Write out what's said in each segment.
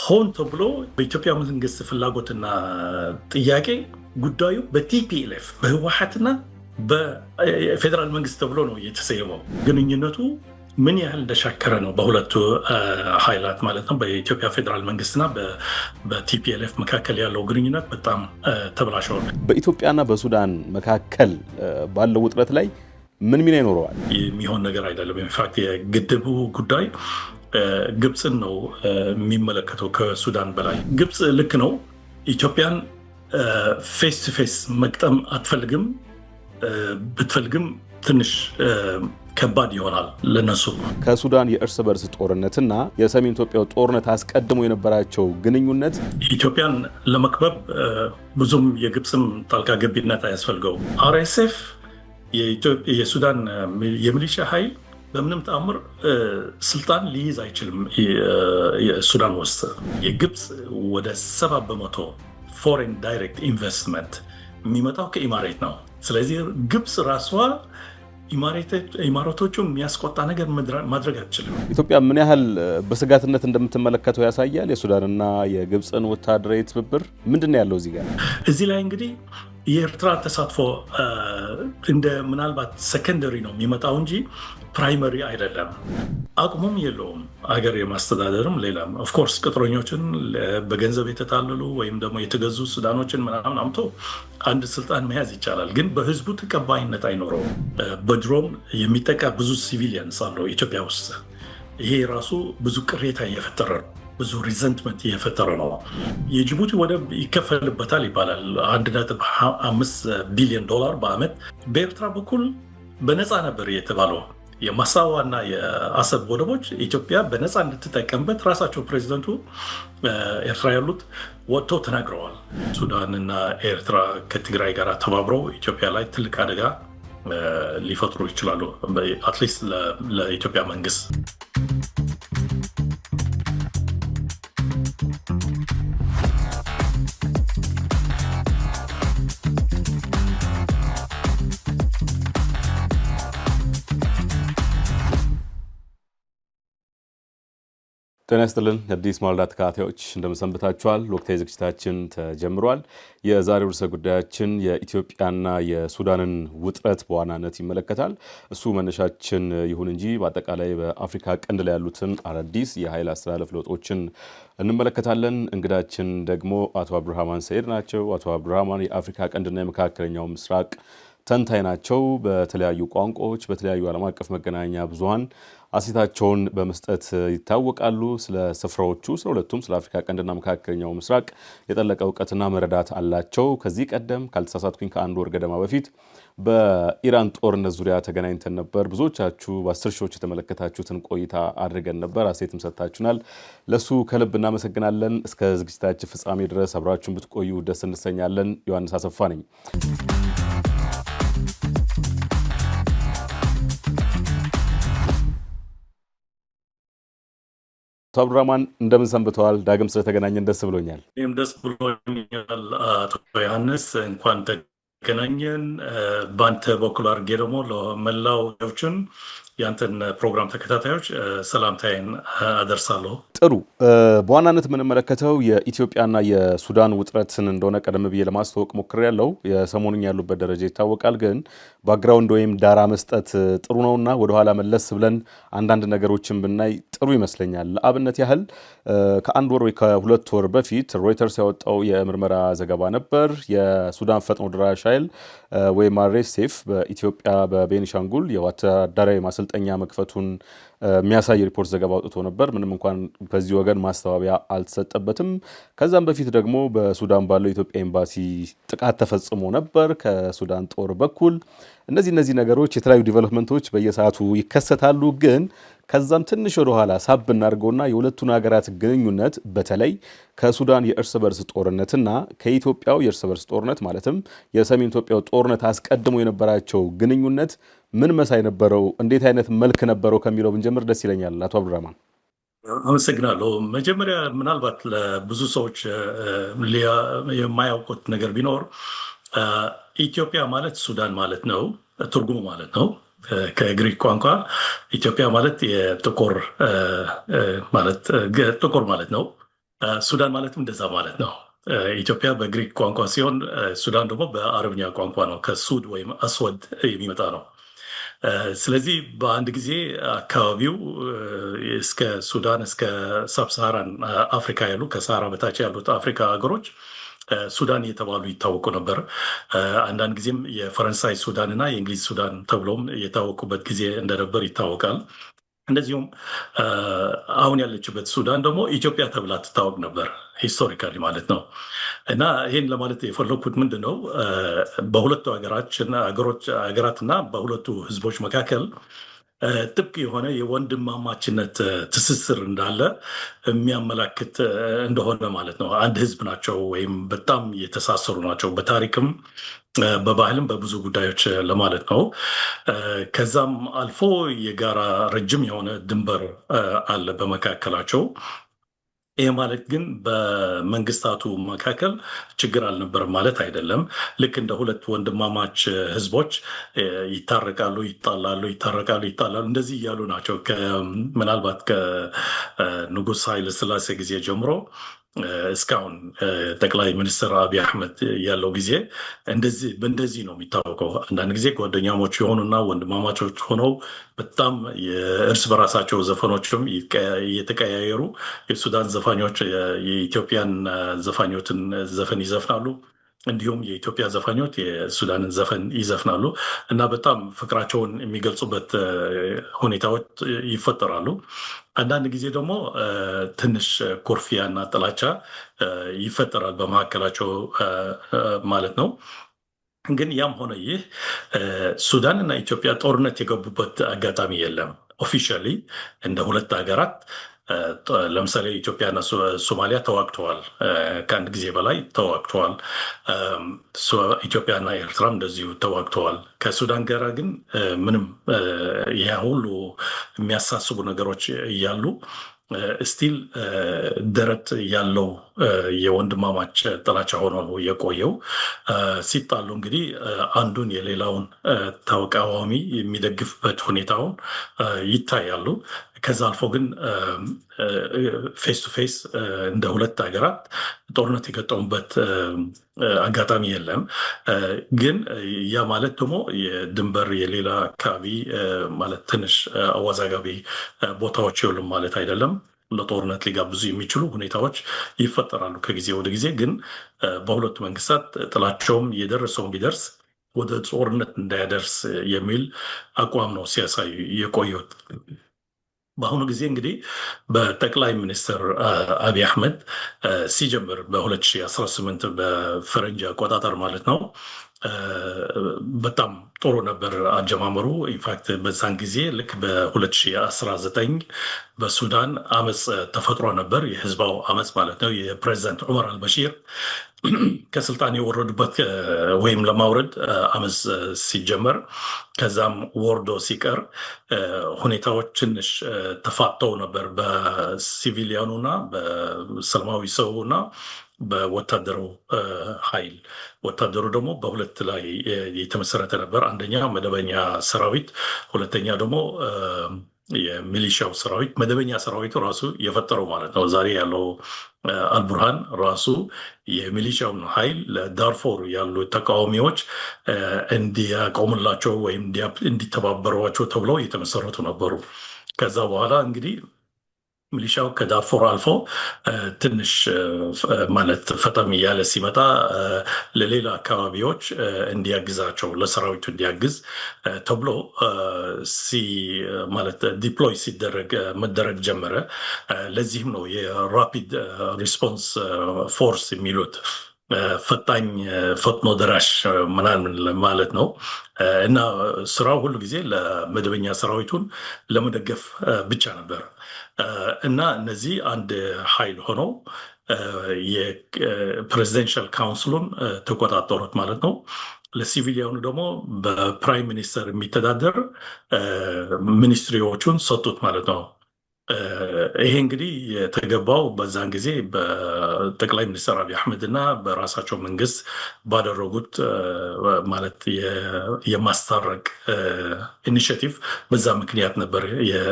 ሆን ተብሎ በኢትዮጵያ መንግስት ፍላጎትና ጥያቄ ጉዳዩ በቲፒኤልኤፍ በህወሓትና በፌደራል መንግስት ተብሎ ነው የተሰየመው። ግንኙነቱ ምን ያህል እንደሻከረ ነው በሁለቱ ኃይላት ማለት ነው። በኢትዮጵያ ፌደራል መንግስትና በቲፒኤልኤፍ መካከል ያለው ግንኙነት በጣም ተበላሽቷል። በኢትዮጵያና በሱዳን መካከል ባለው ውጥረት ላይ ምን ሚና ይኖረዋል? የሚሆን ነገር አይደለም። ኢንፋክት የግድቡ ጉዳይ ግብፅን ነው የሚመለከተው ከሱዳን በላይ። ግብፅ ልክ ነው ኢትዮጵያን ፌስ ቱ ፌስ መቅጠም አትፈልግም። ብትፈልግም ትንሽ ከባድ ይሆናል ለነሱ። ከሱዳን የእርስ በርስ ጦርነትና የሰሜን ኢትዮጵያው ጦርነት አስቀድሞ የነበራቸው ግንኙነት ኢትዮጵያን ለመክበብ ብዙም የግብፅም ጣልቃ ገቢነት አያስፈልገው። አርኤስኤፍ የሱዳን የሚሊሻ ኃይል በምንም ተአምር ስልጣን ሊይዝ አይችልም። የሱዳን ውስጥ የግብፅ ወደ 70% ፎሬን ዳይሬክት ኢንቨስትመንት የሚመጣው ከኢማሬት ነው። ስለዚህ ግብፅ ራሷ ኢማራቶቹ የሚያስቆጣ ነገር ማድረግ አትችልም። ኢትዮጵያ ምን ያህል በስጋትነት እንደምትመለከተው ያሳያል። የሱዳንና የግብፅን ወታደራዊ ትብብር ምንድን ነው ያለው እዚህ ጋር? እዚህ ላይ እንግዲህ የኤርትራ ተሳትፎ እንደ ምናልባት ሰከንደሪ ነው የሚመጣው እንጂ ፕራይመሪ አይደለም። አቅሙም የለውም አገር የማስተዳደርም ሌላም። ኦፍኮርስ ቅጥረኞችን በገንዘብ የተታለሉ ወይም ደግሞ የተገዙ ሱዳኖችን ምናምን አምቶ አንድ ስልጣን መያዝ ይቻላል፣ ግን በህዝቡ ተቀባይነት አይኖረውም። በድሮን የሚጠቃ ብዙ ሲቪሊያንስ አለው ኢትዮጵያ ውስጥ። ይሄ ራሱ ብዙ ቅሬታ እየፈጠረ ነው፣ ብዙ ሪዘንትመንት እየፈጠረ ነው። የጅቡቲ ወደብ ይከፈልበታል ይባላል $1.5 ቢሊዮን በአመት። በኤርትራ በኩል በነፃ ነበር የተባለው። የማሳዋና የአሰብ ወደቦች ኢትዮጵያ በነፃ እንድትጠቀምበት ራሳቸው ፕሬዚደንቱ ኤርትራ ያሉት ወጥተው ተናግረዋል። ሱዳንና ኤርትራ ከትግራይ ጋር ተባብረው ኢትዮጵያ ላይ ትልቅ አደጋ ሊፈጥሩ ይችላሉ፣ አትሊስት ለኢትዮጵያ መንግስት። ጤና ይስጥልን የአዲስ ማለዳ ተከታታዮች እንደምሰንብታችኋል። ወቅታዊ ዝግጅታችን ተጀምሯል። የዛሬው ርዕሰ ጉዳያችን የኢትዮጵያና የሱዳንን ውጥረት በዋናነት ይመለከታል። እሱ መነሻችን ይሁን እንጂ በአጠቃላይ በአፍሪካ ቀንድ ላይ ያሉትን አዳዲስ የኃይል አስተላለፍ ለውጦችን እንመለከታለን። እንግዳችን ደግሞ አቶ አብዱራህማን ሰይድ ናቸው። አቶ አብዱራህማን የአፍሪካ ቀንድና የመካከለኛው ምስራቅ ተንታኝ ናቸው። በተለያዩ ቋንቋዎች በተለያዩ ዓለም አቀፍ መገናኛ ብዙሃን አስተያየታቸውን በመስጠት ይታወቃሉ። ስለ ስፍራዎቹ፣ ስለ ሁለቱም ስለ አፍሪካ ቀንድና መካከለኛው ምስራቅ የጠለቀ እውቀትና መረዳት አላቸው። ከዚህ ቀደም ካልተሳሳትኩኝ ከአንድ ወር ገደማ በፊት በኢራን ጦርነት ዙሪያ ተገናኝተን ነበር። ብዙዎቻችሁ በ10 ሺዎች የተመለከታችሁትን ቆይታ አድርገን ነበር። አስተያየትም ሰጥታችሁናል። ለሱ ከልብ እናመሰግናለን። እስከ ዝግጅታችን ፍጻሜ ድረስ አብራችሁን ብትቆዩ ደስ እንሰኛለን። ዮሐንስ አሰፋ ነኝ። አቶ አብዱራህማን እንደምን ሰንብተዋል? ዳግም ስለተገናኘን ደስ ብሎኛል። እኔም ደስ ብሎኛል አቶ ዮሐንስ፣ እንኳን ተገናኘን። በአንተ በኩል አድርጌ ደግሞ ለመላው ዎችን ያንተን ፕሮግራም ተከታታዮች ሰላምታዬን አደርሳለሁ። ጥሩ። በዋናነት የምንመለከተው የኢትዮጵያና የሱዳን ውጥረትን እንደሆነ ቀደም ብዬ ለማስተዋወቅ ሞክሬያለሁ። የሰሞኑን ያሉበት ደረጃ ይታወቃል፣ ግን ባክግራውንድ ወይም ዳራ መስጠት ጥሩ ነውና ወደኋላ መለስ ብለን አንዳንድ ነገሮችን ብናይ ጥሩ ይመስለኛል። ለአብነት ያህል ከአንድ ወር ወይ ከሁለት ወር በፊት ሮይተርስ ያወጣው የምርመራ ዘገባ ነበር። የሱዳን ፈጥኖ ደራሽ ኃይል ወይም አርኤስኤፍ በኢትዮጵያ በቤኒሻንጉል የወታደራዊ ማሰልጠኛ መክፈቱን የሚያሳይ ሪፖርት ዘገባ አውጥቶ ነበር። ምንም እንኳን በዚህ ወገን ማስተባበያ አልተሰጠበትም። ከዛም በፊት ደግሞ በሱዳን ባለው የኢትዮጵያ ኤምባሲ ጥቃት ተፈጽሞ ነበር ከሱዳን ጦር በኩል። እነዚህ ነገሮች የተለያዩ ዲቨሎፕመንቶች በየሰዓቱ ይከሰታሉ። ግን ከዛም ትንሽ ወደ ኋላ ሳብ እናድርገውና የሁለቱን ሀገራት ግንኙነት በተለይ ከሱዳን የእርስ በርስ ጦርነትና ከኢትዮጵያው የእርስ በርስ ጦርነት ማለትም የሰሜን ኢትዮጵያው ጦርነት አስቀድሞ የነበራቸው ግንኙነት ምን መሳይ ነበረው፣ እንዴት አይነት መልክ ነበረው ከሚለው ብንጀምር ደስ ይለኛል። አቶ አብዱራህማን። አመሰግናለሁ። መጀመሪያ ምናልባት ለብዙ ሰዎች የማያውቁት ነገር ቢኖር ኢትዮጵያ ማለት ሱዳን ማለት ነው፣ ትርጉሙ ማለት ነው። ከግሪክ ቋንቋ ኢትዮጵያ ማለት የጥቁር ማለት ነው። ሱዳን ማለትም እንደዛ ማለት ነው። ኢትዮጵያ በግሪክ ቋንቋ ሲሆን ሱዳን ደግሞ በአረብኛ ቋንቋ ነው። ከሱድ ወይም አስወድ የሚመጣ ነው። ስለዚህ በአንድ ጊዜ አካባቢው እስከ ሱዳን እስከ ሳብሳሃራን አፍሪካ ያሉ ከሰሃራ በታች ያሉት አፍሪካ ሀገሮች ሱዳን እየተባሉ ይታወቁ ነበር። አንዳንድ ጊዜም የፈረንሳይ ሱዳን እና የእንግሊዝ ሱዳን ተብሎም የታወቁበት ጊዜ እንደነበር ይታወቃል። እንደዚሁም አሁን ያለችበት ሱዳን ደግሞ ኢትዮጵያ ተብላ ትታወቅ ነበር ሂስቶሪካሊ ማለት ነው። እና ይህን ለማለት የፈለግኩት ምንድን ነው በሁለቱ ሀገራትና በሁለቱ ህዝቦች መካከል ጥብቅ የሆነ የወንድማማችነት ትስስር እንዳለ የሚያመላክት እንደሆነ ማለት ነው። አንድ ህዝብ ናቸው ወይም በጣም የተሳሰሩ ናቸው በታሪክም በባህልም በብዙ ጉዳዮች ለማለት ነው። ከዛም አልፎ የጋራ ረጅም የሆነ ድንበር አለ በመካከላቸው። ይህ ማለት ግን በመንግስታቱ መካከል ችግር አልነበረም ማለት አይደለም። ልክ እንደ ሁለት ወንድማማች ህዝቦች ይታረቃሉ፣ ይጣላሉ፣ ይታረቃሉ፣ ይጣላሉ እንደዚህ እያሉ ናቸው። ምናልባት ከንጉሥ ኃይለ ሥላሴ ጊዜ ጀምሮ እስካሁን ጠቅላይ ሚኒስትር አብይ አህመድ ያለው ጊዜ በእንደዚህ ነው የሚታወቀው። አንዳንድ ጊዜ ጓደኛሞች የሆኑና ወንድማማቾች ሆነው በጣም የእርስ በራሳቸው ዘፈኖችም እየተቀያየሩ የሱዳን ዘፋኞች የኢትዮጵያን ዘፋኞችን ዘፈን ይዘፍናሉ። እንዲሁም የኢትዮጵያ ዘፋኞች የሱዳንን ዘፈን ይዘፍናሉ እና በጣም ፍቅራቸውን የሚገልጹበት ሁኔታዎች ይፈጠራሉ። አንዳንድ ጊዜ ደግሞ ትንሽ ኩርፊያ እና ጥላቻ ይፈጠራል በመካከላቸው ማለት ነው። ግን ያም ሆነ ይህ ሱዳን እና ኢትዮጵያ ጦርነት የገቡበት አጋጣሚ የለም። ኦፊሻሊ እንደ ሁለት ሀገራት ለምሳሌ ኢትዮጵያና ሶማሊያ ተዋግተዋል። ከአንድ ጊዜ በላይ ተዋግተዋል። ኢትዮጵያና ኤርትራም እንደዚሁ ተዋግተዋል። ከሱዳን ጋር ግን ምንም ይህ ሁሉ የሚያሳስቡ ነገሮች እያሉ ስቲል ደረት ያለው የወንድማማች ጥላቻ ሆኖ ነው የቆየው። ሲጣሉ እንግዲህ አንዱን የሌላውን ተቃዋሚ የሚደግፍበት ሁኔታውን ይታያሉ። ከዛ አልፎ ግን ፌስ ቱ ፌስ እንደ ሁለት ሀገራት ጦርነት የገጠሙበት አጋጣሚ የለም። ግን ያ ማለት ደግሞ የድንበር የሌላ አካባቢ ማለት ትንሽ አወዛጋቢ ቦታዎች የሉም ማለት አይደለም። ለጦርነት ሊጋብዙ የሚችሉ ሁኔታዎች ይፈጠራሉ ከጊዜ ወደ ጊዜ። ግን በሁለቱ መንግስታት ጥላቸውም የደረሰውን ቢደርስ ወደ ጦርነት እንዳያደርስ የሚል አቋም ነው ሲያሳዩ የቆዩት። በአሁኑ ጊዜ እንግዲህ በጠቅላይ ሚኒስትር አብይ አህመድ ሲጀምር በ2018 በፈረንጅ አቆጣጠር ማለት ነው በጣም ጥሩ ነበር አጀማመሩ። ኢንፋክት በዛን ጊዜ ልክ በ2019 በሱዳን አመፅ ተፈጥሮ ነበር። የህዝባው አመፅ ማለት ነው። የፕሬዚዳንት ዑመር አልበሺር ከስልጣን የወረዱበት ወይም ለማውረድ አመፅ ሲጀመር ከዛም ወርዶ ሲቀር ሁኔታዎች ትንሽ ተፋጠው ነበር በሲቪሊያኑና በሰላማዊ ሰውና በወታደሩ ኃይል። ወታደሩ ደግሞ በሁለት ላይ የተመሰረተ ነበር። አንደኛ መደበኛ ሰራዊት፣ ሁለተኛ ደግሞ የሚሊሻው ሰራዊት። መደበኛ ሰራዊቱ ራሱ የፈጠረው ማለት ነው። ዛሬ ያለው አልቡርሃን ራሱ የሚሊሻውን ኃይል ለዳርፎር ያሉ ተቃዋሚዎች እንዲያቆሙላቸው ወይም እንዲተባበሯቸው ተብለው የተመሰረቱ ነበሩ። ከዛ በኋላ እንግዲህ ሚሊሻው ከዳርፎር አልፎ ትንሽ ማለት ፈጠም እያለ ሲመጣ ለሌላ አካባቢዎች እንዲያግዛቸው ለሰራዊቱ እንዲያግዝ ተብሎ ማለት ዲፕሎይ መደረግ ጀመረ። ለዚህም ነው የራፒድ ሪስፖንስ ፎርስ የሚሉት ፈጣኝ ፈጥኖ ደራሽ ምናምን ማለት ነው። እና ስራው ሁሉ ጊዜ ለመደበኛ ሰራዊቱን ለመደገፍ ብቻ ነበር። እና እነዚህ አንድ ኃይል ሆነው የፕሬዚደንሻል ካውንስሉን ተቆጣጠሩት ማለት ነው። ለሲቪሊያኑ ደግሞ በፕራይም ሚኒስተር የሚተዳደር ሚኒስትሪዎቹን ሰጡት ማለት ነው። ይሄ እንግዲህ የተገባው በዛን ጊዜ በጠቅላይ ሚኒስትር አብይ አህመድ እና በራሳቸው መንግስት ባደረጉት ማለት የማስታረቅ ኢኒሽቲቭ በዛ ምክንያት ነበር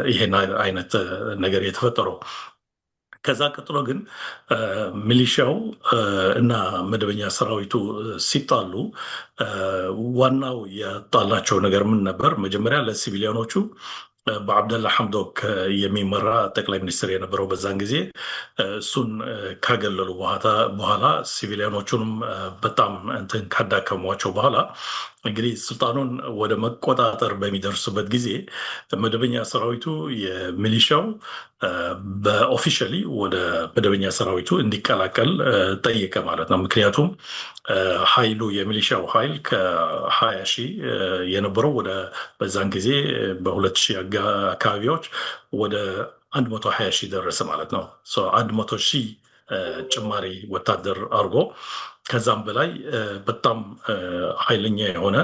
ይሄን አይነት ነገር የተፈጠረው። ከዛ ቀጥሎ ግን ሚሊሻው እና መደበኛ ሰራዊቱ ሲጣሉ ዋናው ያጣላቸው ነገር ምን ነበር? መጀመሪያ ለሲቪሊያኖቹ በአብደላ ሐምዶክ የሚመራ ጠቅላይ ሚኒስትር የነበረው በዛን ጊዜ እሱን ካገለሉ በኋላ ሲቪሊያኖቹንም በጣም እንትን ካዳከሟቸው በኋላ እንግዲህ ስልጣኑን ወደ መቆጣጠር በሚደርሱበት ጊዜ መደበኛ ሰራዊቱ የሚሊሻው በኦፊሻሊ ወደ መደበኛ ሰራዊቱ እንዲቀላቀል ጠየቀ ማለት ነው። ምክንያቱም ኃይሉ የሚሊሻው ኃይል ከ20 ሺህ የነበረው ወደ በዛን ጊዜ በ2000 አካባቢዎች ወደ 120 ሺህ ደረሰ ማለት ነው። 100 ሺህ ጭማሪ ወታደር አድርጎ ከዛም በላይ በጣም ኃይለኛ የሆነ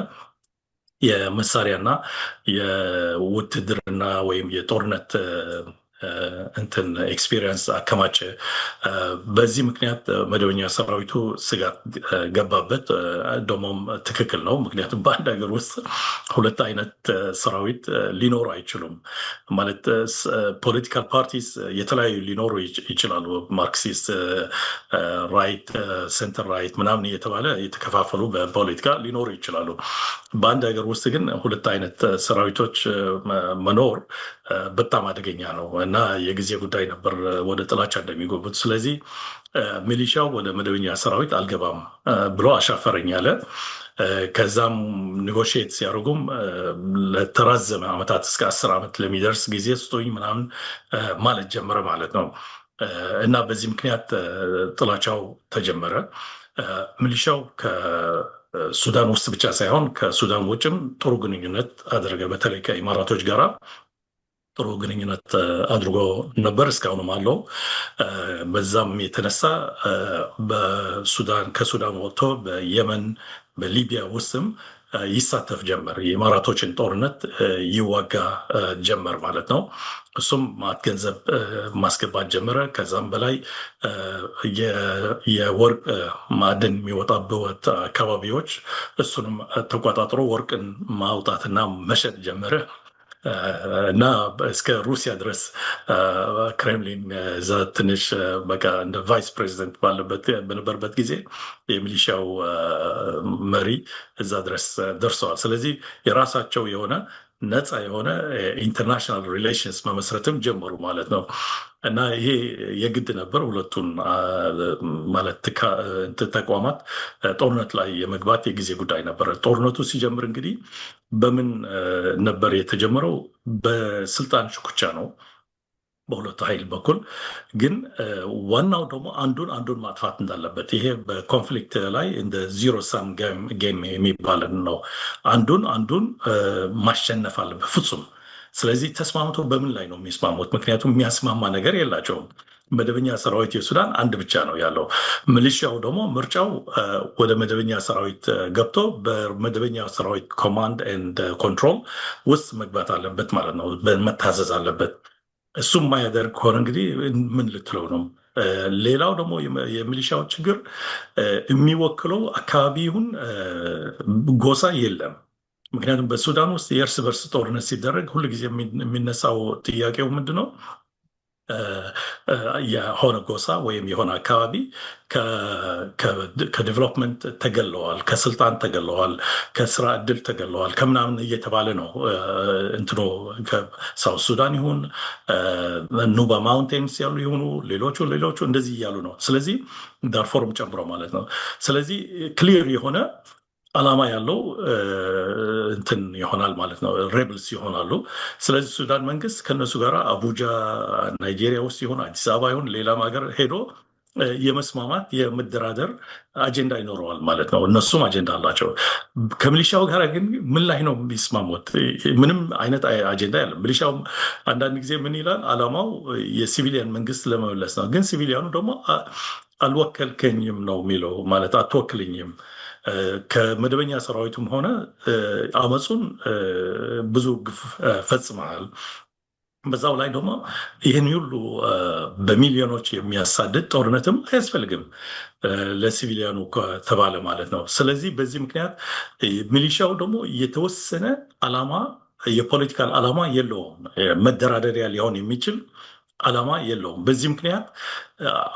የመሳሪያና የውትድርና ወይም የጦርነት እንትን ኤክስፒሪየንስ አከማቸ። በዚህ ምክንያት መደበኛ ሰራዊቱ ስጋት ገባበት። ደግሞም ትክክል ነው። ምክንያቱም በአንድ ሀገር ውስጥ ሁለት አይነት ሰራዊት ሊኖሩ አይችሉም። ማለት ፖለቲካል ፓርቲስ የተለያዩ ሊኖሩ ይችላሉ። ማርክሲስት ራይት፣ ሴንተር ራይት ምናምን እየተባለ የተከፋፈሉ በፖለቲካ ሊኖሩ ይችላሉ። በአንድ ሀገር ውስጥ ግን ሁለት አይነት ሰራዊቶች መኖር በጣም አደገኛ ነው እና የጊዜ ጉዳይ ነበር ወደ ጥላቻ እንደሚጎቡት። ስለዚህ ሚሊሻው ወደ መደበኛ ሰራዊት አልገባም ብሎ አሻፈረኝ አለ። ከዛም ኔጎሽየት ሲያደርጉም ለተራዘመ ዓመታት እስከ 10 ዓመት ለሚደርስ ጊዜ ስጡኝ ምናምን ማለት ጀመረ ማለት ነው። እና በዚህ ምክንያት ጥላቻው ተጀመረ። ሚሊሻው ሱዳን ውስጥ ብቻ ሳይሆን ከሱዳን ውጭም ጥሩ ግንኙነት አደረገ። በተለይ ከኢማራቶች ጋር ጥሩ ግንኙነት አድርጎ ነበር፣ እስካሁንም አለው። በዛም የተነሳ ከሱዳን ወጥቶ በየመን በሊቢያ ውስጥም ይሳተፍ ጀመር። የኢማራቶችን ጦርነት ይዋጋ ጀመር ማለት ነው። እሱም ገንዘብ ማስገባት ጀመረ። ከዛም በላይ የወርቅ ማዕድን የሚወጣበት አካባቢዎች እሱንም ተቆጣጥሮ ወርቅን ማውጣትና መሸጥ ጀመረ እና እስከ ሩሲያ ድረስ ክሬምሊን እዛ ትንሽ በቃ እንደ ቫይስ ፕሬዚደንት በነበረበት ጊዜ የሚሊሻው መሪ እዛ ድረስ ደርሰዋል። ስለዚህ የራሳቸው የሆነ ነፃ የሆነ ኢንተርናሽናል ሪሌሽንስ መመስረትም ጀመሩ ማለት ነው። እና ይሄ የግድ ነበር። ሁለቱን ማለት ተቋማት ጦርነት ላይ የመግባት የጊዜ ጉዳይ ነበረ። ጦርነቱ ሲጀምር እንግዲህ በምን ነበር የተጀመረው? በስልጣን ሽኩቻ ነው በሁለቱ ኃይል በኩል። ግን ዋናው ደግሞ አንዱን ማጥፋት እንዳለበት፣ ይሄ በኮንፍሊክት ላይ እንደ ዚሮ ሳም ጌም የሚባል ነው። አንዱን ማሸነፍ አለበት ፍጹም። ስለዚህ ተስማምቶ በምን ላይ ነው የሚስማሙት? ምክንያቱም የሚያስማማ ነገር የላቸውም። መደበኛ ሰራዊት የሱዳን አንድ ብቻ ነው ያለው። ሚሊሻው ደግሞ ምርጫው ወደ መደበኛ ሰራዊት ገብቶ በመደበኛ ሰራዊት ኮማንድ ኤንድ ኮንትሮል ውስጥ መግባት አለበት ማለት ነው፣ መታዘዝ አለበት። እሱም ማያደርግ ከሆነ እንግዲህ ምን ልትለው ነው? ሌላው ደግሞ የሚሊሻው ችግር የሚወክለው አካባቢ ይሁን ጎሳ የለም። ምክንያቱም በሱዳን ውስጥ የእርስ በርስ ጦርነት ሲደረግ ሁልጊዜ የሚነሳው ጥያቄው ምንድን ነው? የሆነ ጎሳ ወይም የሆነ አካባቢ ከዴቨሎፕመንት ተገለዋል፣ ከስልጣን ተገለዋል፣ ከስራ እድል ተገለዋል ከምናምን እየተባለ ነው። እንትኖ ከሳውት ሱዳን ይሁን ኑባ ማውንቴንስ ያሉ ይሁኑ ሌሎቹ እንደዚህ እያሉ ነው። ስለዚህ ዳርፎርም ጨምሮ ማለት ነው። ስለዚህ ክሊር የሆነ ዓላማ ያለው እንትን ይሆናል ማለት ነው። ሬብልስ ይሆናሉ። ስለዚህ ሱዳን መንግስት ከነሱ ጋር አቡጃ ናይጄሪያ ውስጥ ይሁን አዲስ አበባ ይሁን ሌላም ሀገር ሄዶ የመስማማት የመደራደር አጀንዳ ይኖረዋል ማለት ነው። እነሱም አጀንዳ አላቸው። ከሚሊሻው ጋር ግን ምን ላይ ነው የሚስማሙት? ምንም አይነት አጀንዳ ያለም። ሚሊሻው አንዳንድ ጊዜ ምን ይላል? ዓላማው የሲቪሊያን መንግስት ለመመለስ ነው። ግን ሲቪሊያኑ ደግሞ አልወከልከኝም ነው የሚለው። ማለት አትወክልኝም፣ ከመደበኛ ሰራዊቱም ሆነ አመፁን ብዙ ግፍ ፈጽመሃል። በዛው ላይ ደግሞ ይህን ሁሉ በሚሊዮኖች የሚያሳድድ ጦርነትም አያስፈልግም ለሲቪሊያኑ ከተባለ ማለት ነው። ስለዚህ በዚህ ምክንያት ሚሊሻው ደግሞ የተወሰነ ዓላማ የፖለቲካል ዓላማ የለውም። መደራደሪያ ሊሆን የሚችል ዓላማ የለውም። በዚህ ምክንያት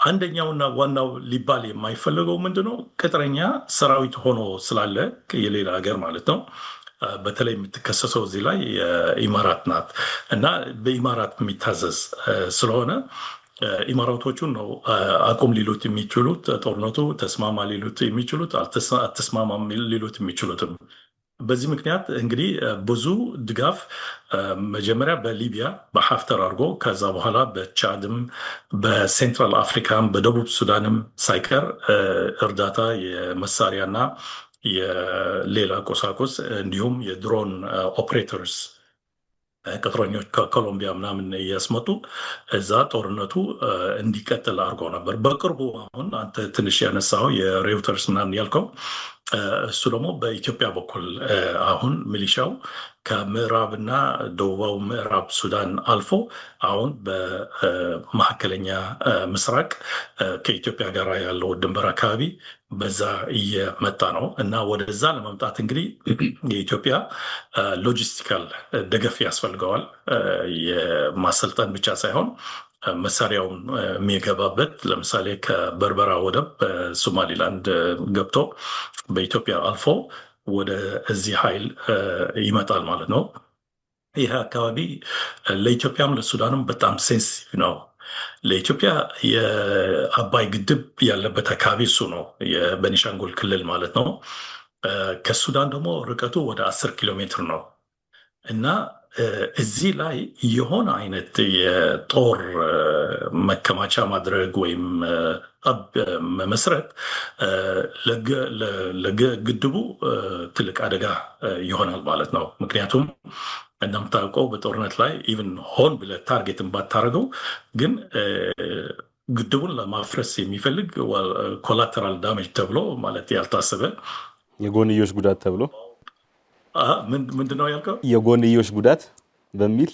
አንደኛውና ዋናው ሊባል የማይፈለገው ምንድነው ቅጥረኛ ሰራዊት ሆኖ ስላለ የሌላ ሀገር ማለት ነው። በተለይ የምትከሰሰው እዚህ ላይ ኢማራት ናት እና በኢማራት የሚታዘዝ ስለሆነ ኢማራቶቹን ነው አቁም ሊሉት የሚችሉት፣ ጦርነቱ ተስማማ ሊሉት የሚችሉት፣ አልተስማማም ሊሉት የሚችሉትም። በዚህ ምክንያት እንግዲህ ብዙ ድጋፍ መጀመሪያ በሊቢያ በሀፍተር አድርጎ ከዛ በኋላ በቻድም በሴንትራል አፍሪካም በደቡብ ሱዳንም ሳይቀር እርዳታ የመሳሪያና የሌላ ቁሳቁስ እንዲሁም የድሮን ኦፕሬተርስ ቅጥረኞች ከኮሎምቢያ ምናምን እያስመጡ እዛ ጦርነቱ እንዲቀጥል አድርገው ነበር። በቅርቡ አሁን አንተ ትንሽ ያነሳው የሬውተርስ ምናምን ያልከው እሱ ደግሞ በኢትዮጵያ በኩል አሁን ሚሊሻው ከምዕራብና ደቡባዊ ምዕራብ ሱዳን አልፎ አሁን በመካከለኛ ምስራቅ ከኢትዮጵያ ጋር ያለው ድንበር አካባቢ በዛ እየመጣ ነው እና ወደዛ ለመምጣት እንግዲህ የኢትዮጵያ ሎጂስቲካል ደገፍ ያስፈልገዋል። የማሰልጠን ብቻ ሳይሆን መሳሪያውን የሚገባበት ለምሳሌ ከበርበራ ወደብ በሶማሊላንድ ገብቶ በኢትዮጵያ አልፎ ወደ እዚህ ኃይል ይመጣል ማለት ነው። ይህ አካባቢ ለኢትዮጵያም ለሱዳንም በጣም ሴንሲቲቭ ነው። ለኢትዮጵያ የአባይ ግድብ ያለበት አካባቢ እሱ ነው፣ የቤኒሻንጉል ክልል ማለት ነው። ከሱዳን ደግሞ ርቀቱ ወደ 10 ኪሎ ሜትር ነው እና እዚህ ላይ የሆነ አይነት የጦር መከማቻ ማድረግ ወይም መመስረት ለግድቡ ትልቅ አደጋ ይሆናል ማለት ነው። ምክንያቱም እንደምታውቀው በጦርነት ላይ ኢቭን ሆን ብለህ ታርጌትን ባታደርገው ግን ግድቡን ለማፍረስ የሚፈልግ ኮላተራል ዳሜጅ ተብሎ ማለት ያልታሰበ የጎንዮሽ ጉዳት ተብሎ ምንድን ነው ያልከው? የጎንዮሽ ጉዳት በሚል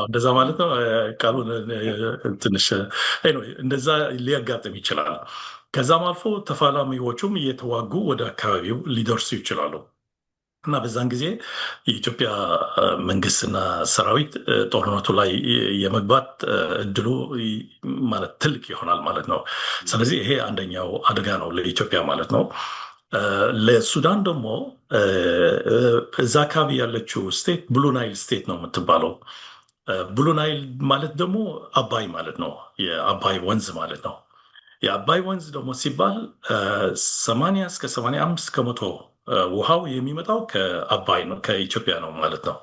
እንደዛ ማለት ነው። ቃሉን ትንሽ እንደዛ ሊያጋጥም ይችላል። ከዛም አልፎ ተፋላሚዎቹም እየተዋጉ ወደ አካባቢው ሊደርሱ ይችላሉ እና በዛን ጊዜ የኢትዮጵያ መንግስትና ሰራዊት ጦርነቱ ላይ የመግባት እድሉ ማለት ትልቅ ይሆናል ማለት ነው። ስለዚህ ይሄ አንደኛው አደጋ ነው ለኢትዮጵያ ማለት ነው። ለሱዳን ደግሞ እዛ አካባቢ ያለችው ስቴት ብሉ ናይል ስቴት ነው የምትባለው። ብሉ ናይል ማለት ደግሞ አባይ ማለት ነው፣ የአባይ ወንዝ ማለት ነው። የአባይ ወንዝ ደግሞ ሲባል 80 እስከ 85 ከመቶ ውሃው የሚመጣው ከአባይ ነው፣ ከኢትዮጵያ ነው ማለት ነው።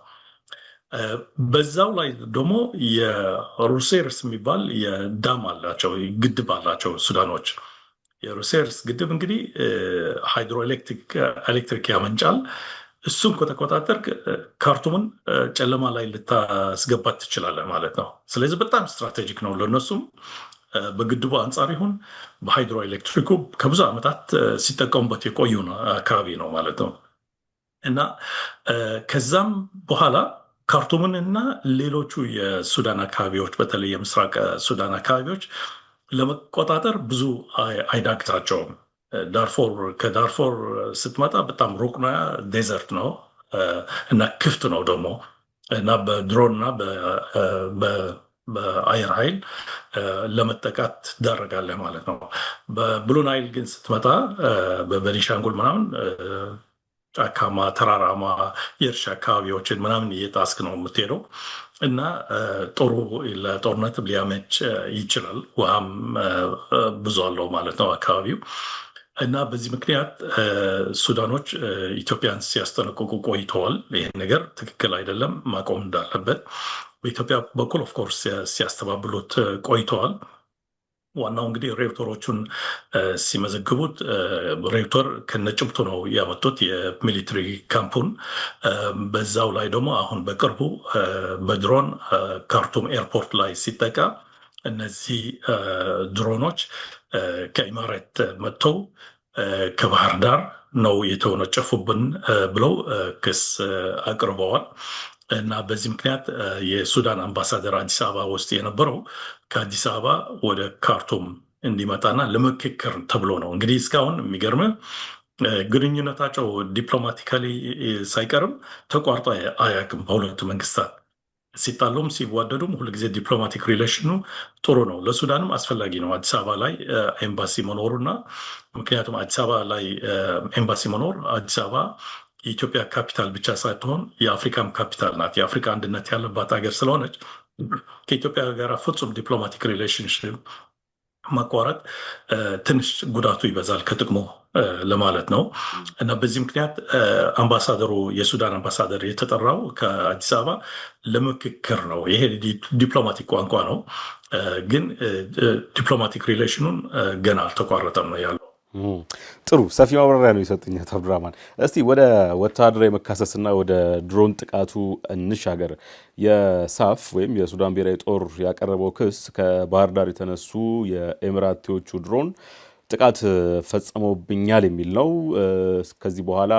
በዛው ላይ ደግሞ የሩሴርስ የሚባል የዳም አላቸው፣ ግድብ አላቸው ሱዳኖች። የሩሴርስ ግድብ እንግዲህ ሃይድሮ ኤሌክትሪክ ያመንጫል። እሱን ከተቆጣጠር ካርቱምን ጨለማ ላይ ልታስገባት ትችላለህ ማለት ነው። ስለዚህ በጣም ስትራቴጂክ ነው ለእነሱም። በግድቡ አንጻር ይሁን በሃይድሮ ኤሌክትሪኩ ከብዙ ዓመታት ሲጠቀሙበት የቆዩ አካባቢ ነው ማለት ነው እና ከዛም በኋላ ካርቱምን እና ሌሎቹ የሱዳን አካባቢዎች በተለይ የምስራቅ ሱዳን አካባቢዎች ለመቆጣጠር ብዙ አይዳግታቸውም። ከዳርፎር ስትመጣ በጣም ሩቅ ነው፣ ዴዘርት ነው እና ክፍት ነው ደግሞ እና በድሮን እና በአየር ኃይል ለመጠቃት ትዳረጋለህ ማለት ነው። በብሉ ናይል ግን ስትመጣ በቤኒሻንጉል ምናምን ጫካማ ተራራማ የእርሻ አካባቢዎችን ምናምን እየጣስክ ነው የምትሄደው እና ጥሩ ለጦርነት ሊያመች ይችላል። ውሃም ብዙ አለው ማለት ነው አካባቢው እና በዚህ ምክንያት ሱዳኖች ኢትዮጵያን ሲያስጠነቅቁ ቆይተዋል። ይህን ነገር ትክክል አይደለም፣ ማቆም እንዳለበት በኢትዮጵያ በኩል ኦፍኮርስ ሲያስተባብሉት ቆይተዋል። ዋናው እንግዲህ ሬውተሮቹን ሲመዘግቡት ሬውተር ከነጭብቱ ነው ያመጡት የሚሊትሪ ካምፑን። በዛው ላይ ደግሞ አሁን በቅርቡ በድሮን ካርቱም ኤርፖርት ላይ ሲጠቃ እነዚህ ድሮኖች ከኢማራት መጥተው ከባህር ዳር ነው የተወነጨፉብን ብለው ክስ አቅርበዋል። እና በዚህ ምክንያት የሱዳን አምባሳደር አዲስ አበባ ውስጥ የነበረው ከአዲስ አበባ ወደ ካርቱም እንዲመጣና ለምክክር ተብሎ ነው። እንግዲህ እስካሁን የሚገርም ግንኙነታቸው ዲፕሎማቲካሊ ሳይቀርም ተቋርጦ አያውቅም በሁለቱ መንግስታት ሲጣሉም ሲዋደዱም ሁልጊዜ ዲፕሎማቲክ ሪሌሽኑ ጥሩ ነው። ለሱዳንም አስፈላጊ ነው አዲስ አበባ ላይ ኤምባሲ መኖሩና ምክንያቱም አዲስ አበባ ላይ ኤምባሲ መኖር አዲስ አበባ የኢትዮጵያ ካፒታል ብቻ ሳትሆን የአፍሪካም ካፒታል ናት። የአፍሪካ አንድነት ያለባት ሀገር ስለሆነች ከኢትዮጵያ ጋር ፍጹም ዲፕሎማቲክ ሪሌሽንሽፕ ማቋረጥ ትንሽ ጉዳቱ ይበዛል ከጥቅሙ ለማለት ነው። እና በዚህ ምክንያት አምባሳደሩ የሱዳን አምባሳደር የተጠራው ከአዲስ አበባ ለምክክር ነው። ይሄ ዲፕሎማቲክ ቋንቋ ነው፣ ግን ዲፕሎማቲክ ሪሌሽኑን ገና አልተቋረጠም ነው ያለው። ጥሩ ሰፊ ማብራሪያ ነው የሰጡኝ አቶ አብዱራህማን። እስቲ ወደ ወታደራዊ መካሰስና ወደ ድሮን ጥቃቱ እንሻገር። የሳፍ ወይም የሱዳን ብሔራዊ ጦር ያቀረበው ክስ ከባህር ዳር የተነሱ የኤሚራቲዎቹ ድሮን ጥቃት ፈጽመውብኛል የሚል ነው። ከዚህ በኋላ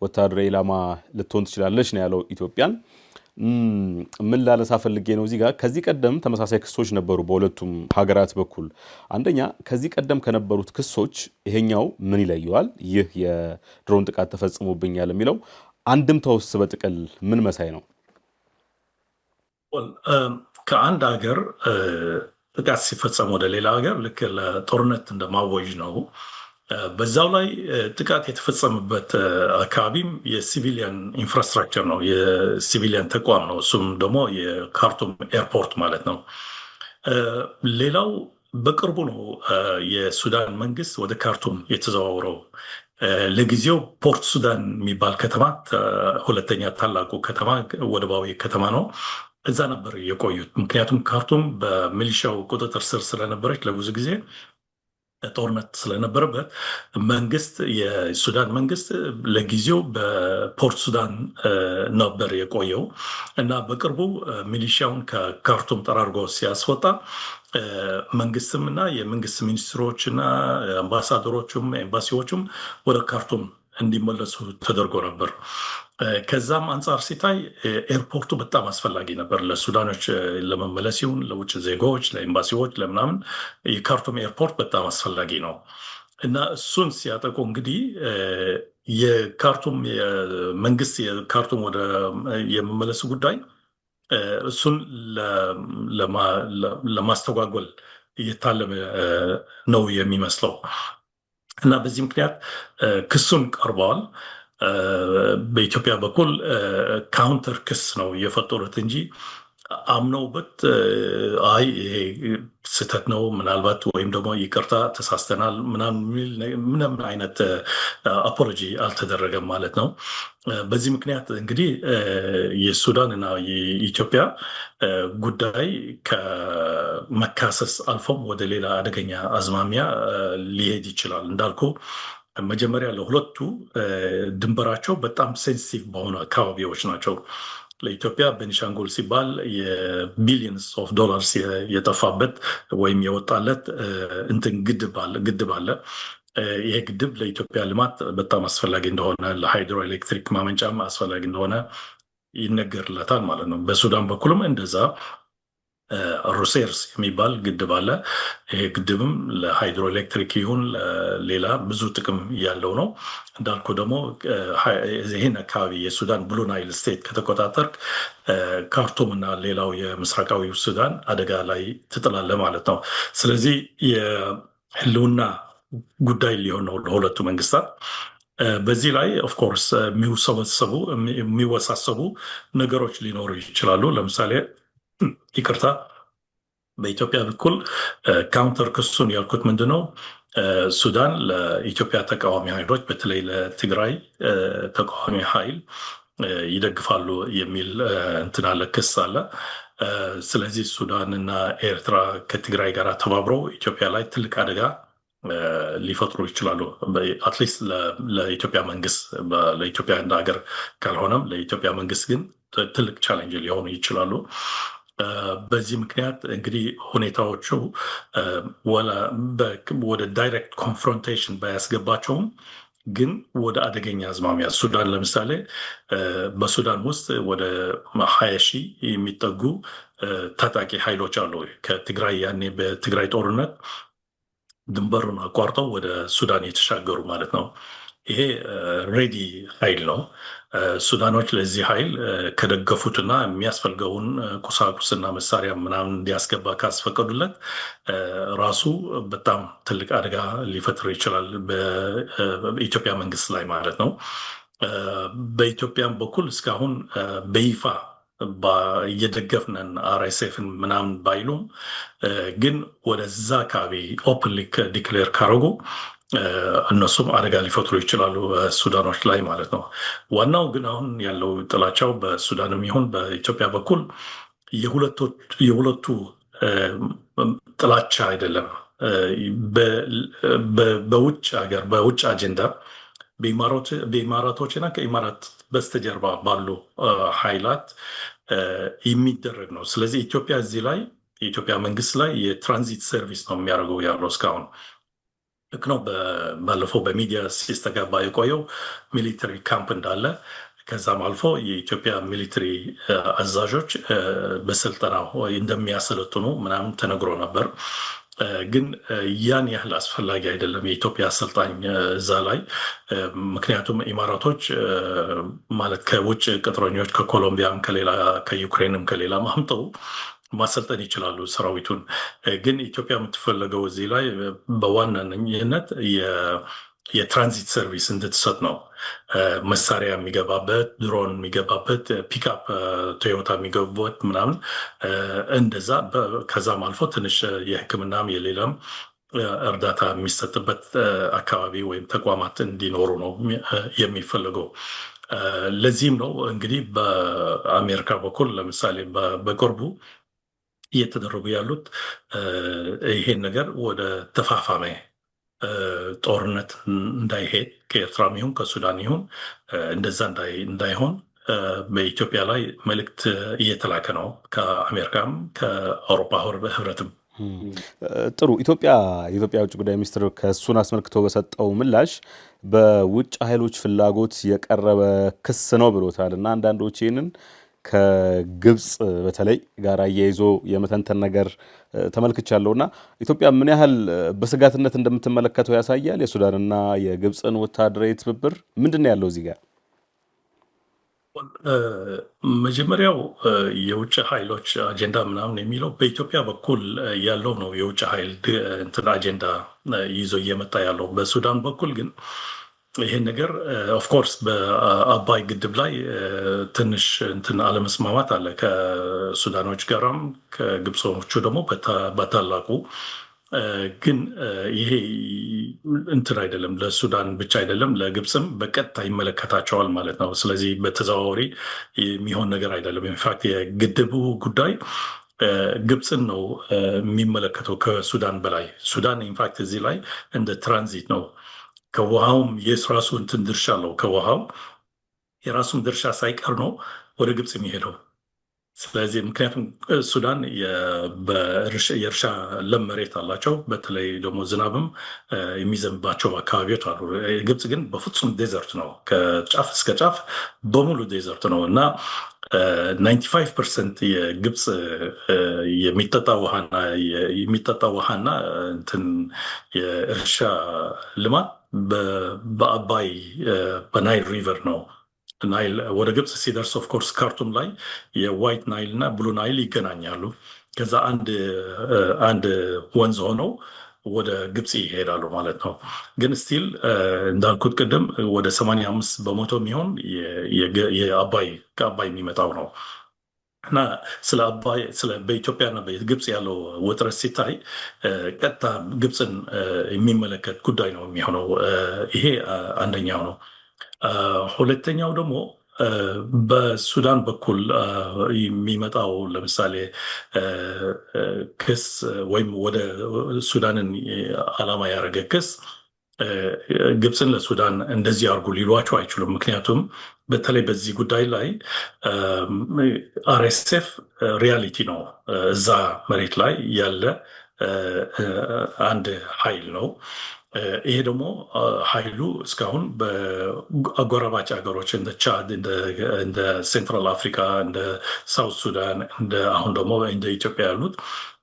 ወታደራዊ ኢላማ ልትሆን ትችላለች ነው ያለው ኢትዮጵያን። ምን ላነሳ ፈልጌ ነው እዚህ ጋር ከዚህ ቀደም ተመሳሳይ ክሶች ነበሩ በሁለቱም ሀገራት በኩል። አንደኛ ከዚህ ቀደም ከነበሩት ክሶች ይሄኛው ምን ይለየዋል? ይህ የድሮን ጥቃት ተፈጽሞብኛል የሚለው አንድምታውስ በጥቅል ምን መሳይ ነው? ከአንድ ሀገር ጥቃት ሲፈጸም ወደ ሌላ ሀገር ልክ ለጦርነት እንደማወጅ ነው። በዛው ላይ ጥቃት የተፈጸመበት አካባቢም የሲቪሊያን ኢንፍራስትራክቸር ነው፣ የሲቪሊያን ተቋም ነው። እሱም ደግሞ የካርቱም ኤርፖርት ማለት ነው። ሌላው በቅርቡ ነው የሱዳን መንግስት ወደ ካርቱም የተዘዋውረው። ለጊዜው ፖርት ሱዳን የሚባል ከተማ ሁለተኛ ታላቁ ከተማ ወደባዊ ከተማ ነው። እዛ ነበር የቆዩት። ምክንያቱም ካርቱም በሚሊሻው ቁጥጥር ስር ስለነበረች ለብዙ ጊዜ ጦርነት ስለነበረበት መንግስት የሱዳን መንግስት ለጊዜው በፖርት ሱዳን ነበር የቆየው እና በቅርቡ ሚሊሻውን ከካርቱም ጠራርጎ ሲያስወጣ መንግስትም እና የመንግስት ሚኒስትሮች እና አምባሳደሮቹም ኤምባሲዎቹም ወደ ካርቱም እንዲመለሱ ተደርጎ ነበር። ከዛም አንጻር ሲታይ ኤርፖርቱ በጣም አስፈላጊ ነበር ለሱዳኖች ለመመለስ ይሁን ለውጭ ዜጎች፣ ለኤምባሲዎች፣ ለምናምን የካርቱም ኤርፖርት በጣም አስፈላጊ ነው እና እሱን ሲያጠቁ እንግዲህ የካርቱም መንግስት የካርቱም ወደ የመመለሱ ጉዳይ እሱን ለማስተጓጎል እየታለመ ነው የሚመስለው እና በዚህ ምክንያት ክሱን ቀርበዋል። በኢትዮጵያ በኩል ካውንተር ክስ ነው የፈጠሩት እንጂ አምነውበት አይ ይሄ ስህተት ነው ምናልባት ወይም ደግሞ ይቅርታ ተሳስተናል ምንም አይነት አፖሎጂ አልተደረገም ማለት ነው። በዚህ ምክንያት እንግዲህ የሱዳን እና የኢትዮጵያ ጉዳይ ከመካሰስ አልፎም ወደ ሌላ አደገኛ አዝማሚያ ሊሄድ ይችላል። እንዳልኩ መጀመሪያ ለሁለቱ ድንበራቸው በጣም ሴንሲቲቭ በሆኑ አካባቢዎች ናቸው። ለኢትዮጵያ ቤኒሻንጉል ሲባል የቢሊየንስ ኦፍ ዶላርስ የጠፋበት ወይም የወጣለት እንትን ግድብ አለ። ይሄ ግድብ ለኢትዮጵያ ልማት በጣም አስፈላጊ እንደሆነ ለሃይድሮ ኤሌክትሪክ ማመንጫም አስፈላጊ እንደሆነ ይነገርለታል ማለት ነው። በሱዳን በኩልም እንደዛ ሩሴርስ የሚባል ግድብ አለ። ይሄ ግድብም ለሃይድሮ ኤሌክትሪክ ይሁን ሌላ ብዙ ጥቅም ያለው ነው። እንዳልኩ ደግሞ ይህን አካባቢ የሱዳን ብሉ ናይል ስቴት ከተቆጣጠር ካርቱም እና ሌላው የምስራቃዊ ሱዳን አደጋ ላይ ትጥላለ ማለት ነው። ስለዚህ የህልውና ጉዳይ ሊሆን ነው ለሁለቱ መንግስታት። በዚህ ላይ ኦፍኮርስ የሚወሳሰቡ ነገሮች ሊኖሩ ይችላሉ። ለምሳሌ ይቅርታ፣ በኢትዮጵያ በኩል ካውንተር ክሱን ያልኩት ምንድነው ሱዳን ለኢትዮጵያ ተቃዋሚ ኃይሎች በተለይ ለትግራይ ተቃዋሚ ኃይል ይደግፋሉ የሚል እንትን አለ፣ ክስ አለ። ስለዚህ ሱዳን እና ኤርትራ ከትግራይ ጋር ተባብረው ኢትዮጵያ ላይ ትልቅ አደጋ ሊፈጥሩ ይችላሉ። አትሊስት ለኢትዮጵያ መንግስት፣ ለኢትዮጵያ እንደ ሀገር ካልሆነም ለኢትዮጵያ መንግስት ግን ትልቅ ቻሌንጅ ሊሆኑ ይችላሉ። በዚህ ምክንያት እንግዲህ ሁኔታዎቹ ወደ ዳይሬክት ኮንፍሮንቴሽን ባያስገባቸውም ግን ወደ አደገኛ አዝማሚያ ሱዳን ለምሳሌ በሱዳን ውስጥ ወደ 20 ሺህ የሚጠጉ ታጣቂ ኃይሎች አሉ። ከትግራይ ያኔ በትግራይ ጦርነት ድንበሩን አቋርጠው ወደ ሱዳን የተሻገሩ ማለት ነው። ይሄ ሬዲ ኃይል ነው። ሱዳኖች ለዚህ ኃይል ከደገፉትና የሚያስፈልገውን ቁሳቁስና መሳሪያ ምናምን እንዲያስገባ ካስፈቀዱለት ራሱ በጣም ትልቅ አደጋ ሊፈጥር ይችላል በኢትዮጵያ መንግስት ላይ ማለት ነው። በኢትዮጵያም በኩል እስካሁን በይፋ እየደገፍነን አርኤስኤፍን ምናምን ባይሉም ግን ወደዛ አካባቢ ኦፕንሊ ዲክሌር ካረጉ እነሱም አደጋ ሊፈጥሩ ይችላሉ ሱዳኖች ላይ ማለት ነው። ዋናው ግን አሁን ያለው ጥላቻው በሱዳንም ይሁን በኢትዮጵያ በኩል የሁለቱ ጥላቻ አይደለም። በውጭ ሀገር በውጭ አጀንዳ በኢማራቶችና ከኢማራት በስተጀርባ ባሉ ኃይላት የሚደረግ ነው። ስለዚህ ኢትዮጵያ እዚህ ላይ የኢትዮጵያ መንግስት ላይ የትራንዚት ሰርቪስ ነው የሚያደርገው ያለው እስካሁን ልክ ነው። ባለፈው በሚዲያ ሲስተጋባ የቆየው ሚሊተሪ ካምፕ እንዳለ ከዛም አልፎ የኢትዮጵያ ሚሊተሪ አዛዦች በስልጠና እንደሚያሰለጥኑ ምናምን ተነግሮ ነበር። ግን ያን ያህል አስፈላጊ አይደለም የኢትዮጵያ አሰልጣኝ እዛ ላይ። ምክንያቱም ኢማራቶች ማለት ከውጭ ቅጥረኞች ከኮሎምቢያም ከሌላ ከዩክሬንም ከሌላም አምጠው ማሰልጠን ይችላሉ ሰራዊቱን። ግን ኢትዮጵያ የምትፈለገው እዚህ ላይ በዋነኝነት የትራንዚት ሰርቪስ እንድትሰጥ ነው። መሳሪያ የሚገባበት፣ ድሮን የሚገባበት፣ ፒክአፕ ቶዮታ የሚገቡበት ምናምን እንደዛ። ከዛም አልፎ ትንሽ የሕክምናም የሌላም እርዳታ የሚሰጥበት አካባቢ ወይም ተቋማት እንዲኖሩ ነው የሚፈለገው። ለዚህም ነው እንግዲህ በአሜሪካ በኩል ለምሳሌ በቅርቡ እየተደረጉ ያሉት ይሄን ነገር ወደ ተፋፋመ ጦርነት እንዳይሄድ ከኤርትራም ይሁን ከሱዳን ይሁን እንደዛ እንዳይሆን በኢትዮጵያ ላይ መልእክት እየተላከ ነው፣ ከአሜሪካም ከአውሮፓ ህብረትም። ጥሩ። የኢትዮጵያ ውጭ ጉዳይ ሚኒስትር ከእሱን አስመልክቶ በሰጠው ምላሽ በውጭ ኃይሎች ፍላጎት የቀረበ ክስ ነው ብሎታል እና አንዳንዶች ይህንን ከግብፅ በተለይ ጋር አያይዞ የመተንተን ነገር ተመልክቻለሁ እና ኢትዮጵያ ምን ያህል በስጋትነት እንደምትመለከተው ያሳያል። የሱዳንና የግብፅን ወታደራዊ ትብብር ምንድን ነው ያለው እዚህ ጋር? መጀመሪያው የውጭ ኃይሎች አጀንዳ ምናምን የሚለው በኢትዮጵያ በኩል ያለው ነው። የውጭ ኃይል እንትን አጀንዳ ይዞ እየመጣ ያለው በሱዳን በኩል ግን ይሄን ነገር ኦፍኮርስ በአባይ ግድብ ላይ ትንሽ እንትን አለመስማማት አለ ከሱዳኖች ጋራም ከግብጾቹ ደግሞ በታላቁ ግን ይሄ እንትን አይደለም፣ ለሱዳን ብቻ አይደለም፣ ለግብፅም በቀጥታ ይመለከታቸዋል ማለት ነው። ስለዚህ በተዘዋዋሪ የሚሆን ነገር አይደለም። ኢንፋክት የግድቡ ጉዳይ ግብፅን ነው የሚመለከተው ከሱዳን በላይ። ሱዳን ኢንፋክት እዚህ ላይ እንደ ትራንዚት ነው። ከውሃውም የራሱ እንትን ድርሻ አለው። ከውሃው የራሱን ድርሻ ሳይቀር ነው ወደ ግብፅ የሚሄደው። ስለዚህ ምክንያቱም ሱዳን የእርሻ ለም መሬት አላቸው፣ በተለይ ደግሞ ዝናብም የሚዘንባቸው አካባቢዎች አሉ። ግብፅ ግን በፍጹም ዴዘርት ነው፣ ከጫፍ እስከ ጫፍ በሙሉ ዴዘርት ነው እና 95% የግብፅ የሚጠጣ ውሃና እንትን የእርሻ ልማት በአባይ በናይል ሪቨር ነው። ናይል ወደ ግብፅ ሲደርስ ኦፍኮርስ ካርቱም ላይ የዋይት ናይል እና ብሉ ናይል ይገናኛሉ። ከዛ አንድ ወንዝ ሆነው ወደ ግብፅ ይሄዳሉ ማለት ነው። ግን ስቲል እንዳልኩት ቅድም ወደ 85% የሚሆን ከአባይ የሚመጣው ነው እና በኢትዮጵያና በግብፅ ያለው ውጥረት ሲታይ ቀጥታ ግብፅን የሚመለከት ጉዳይ ነው የሚሆነው። ይሄ አንደኛው ነው። ሁለተኛው ደግሞ በሱዳን በኩል የሚመጣው ለምሳሌ ክስ ወይም ወደ ሱዳንን ዓላማ ያደረገ ክስ ግብፅን ለሱዳን እንደዚህ አድርጉ ሊሏቸው አይችሉም። ምክንያቱም በተለይ በዚህ ጉዳይ ላይ አርኤስኤፍ ሪያሊቲ ነው፣ እዛ መሬት ላይ ያለ አንድ ኃይል ነው። ይሄ ደግሞ ኃይሉ እስካሁን በአጎራባች ሀገሮች እንደ ቻድ፣ እንደ ሴንትራል አፍሪካ፣ እንደ ሳውት ሱዳን፣ አሁን ደግሞ እንደ ኢትዮጵያ ያሉት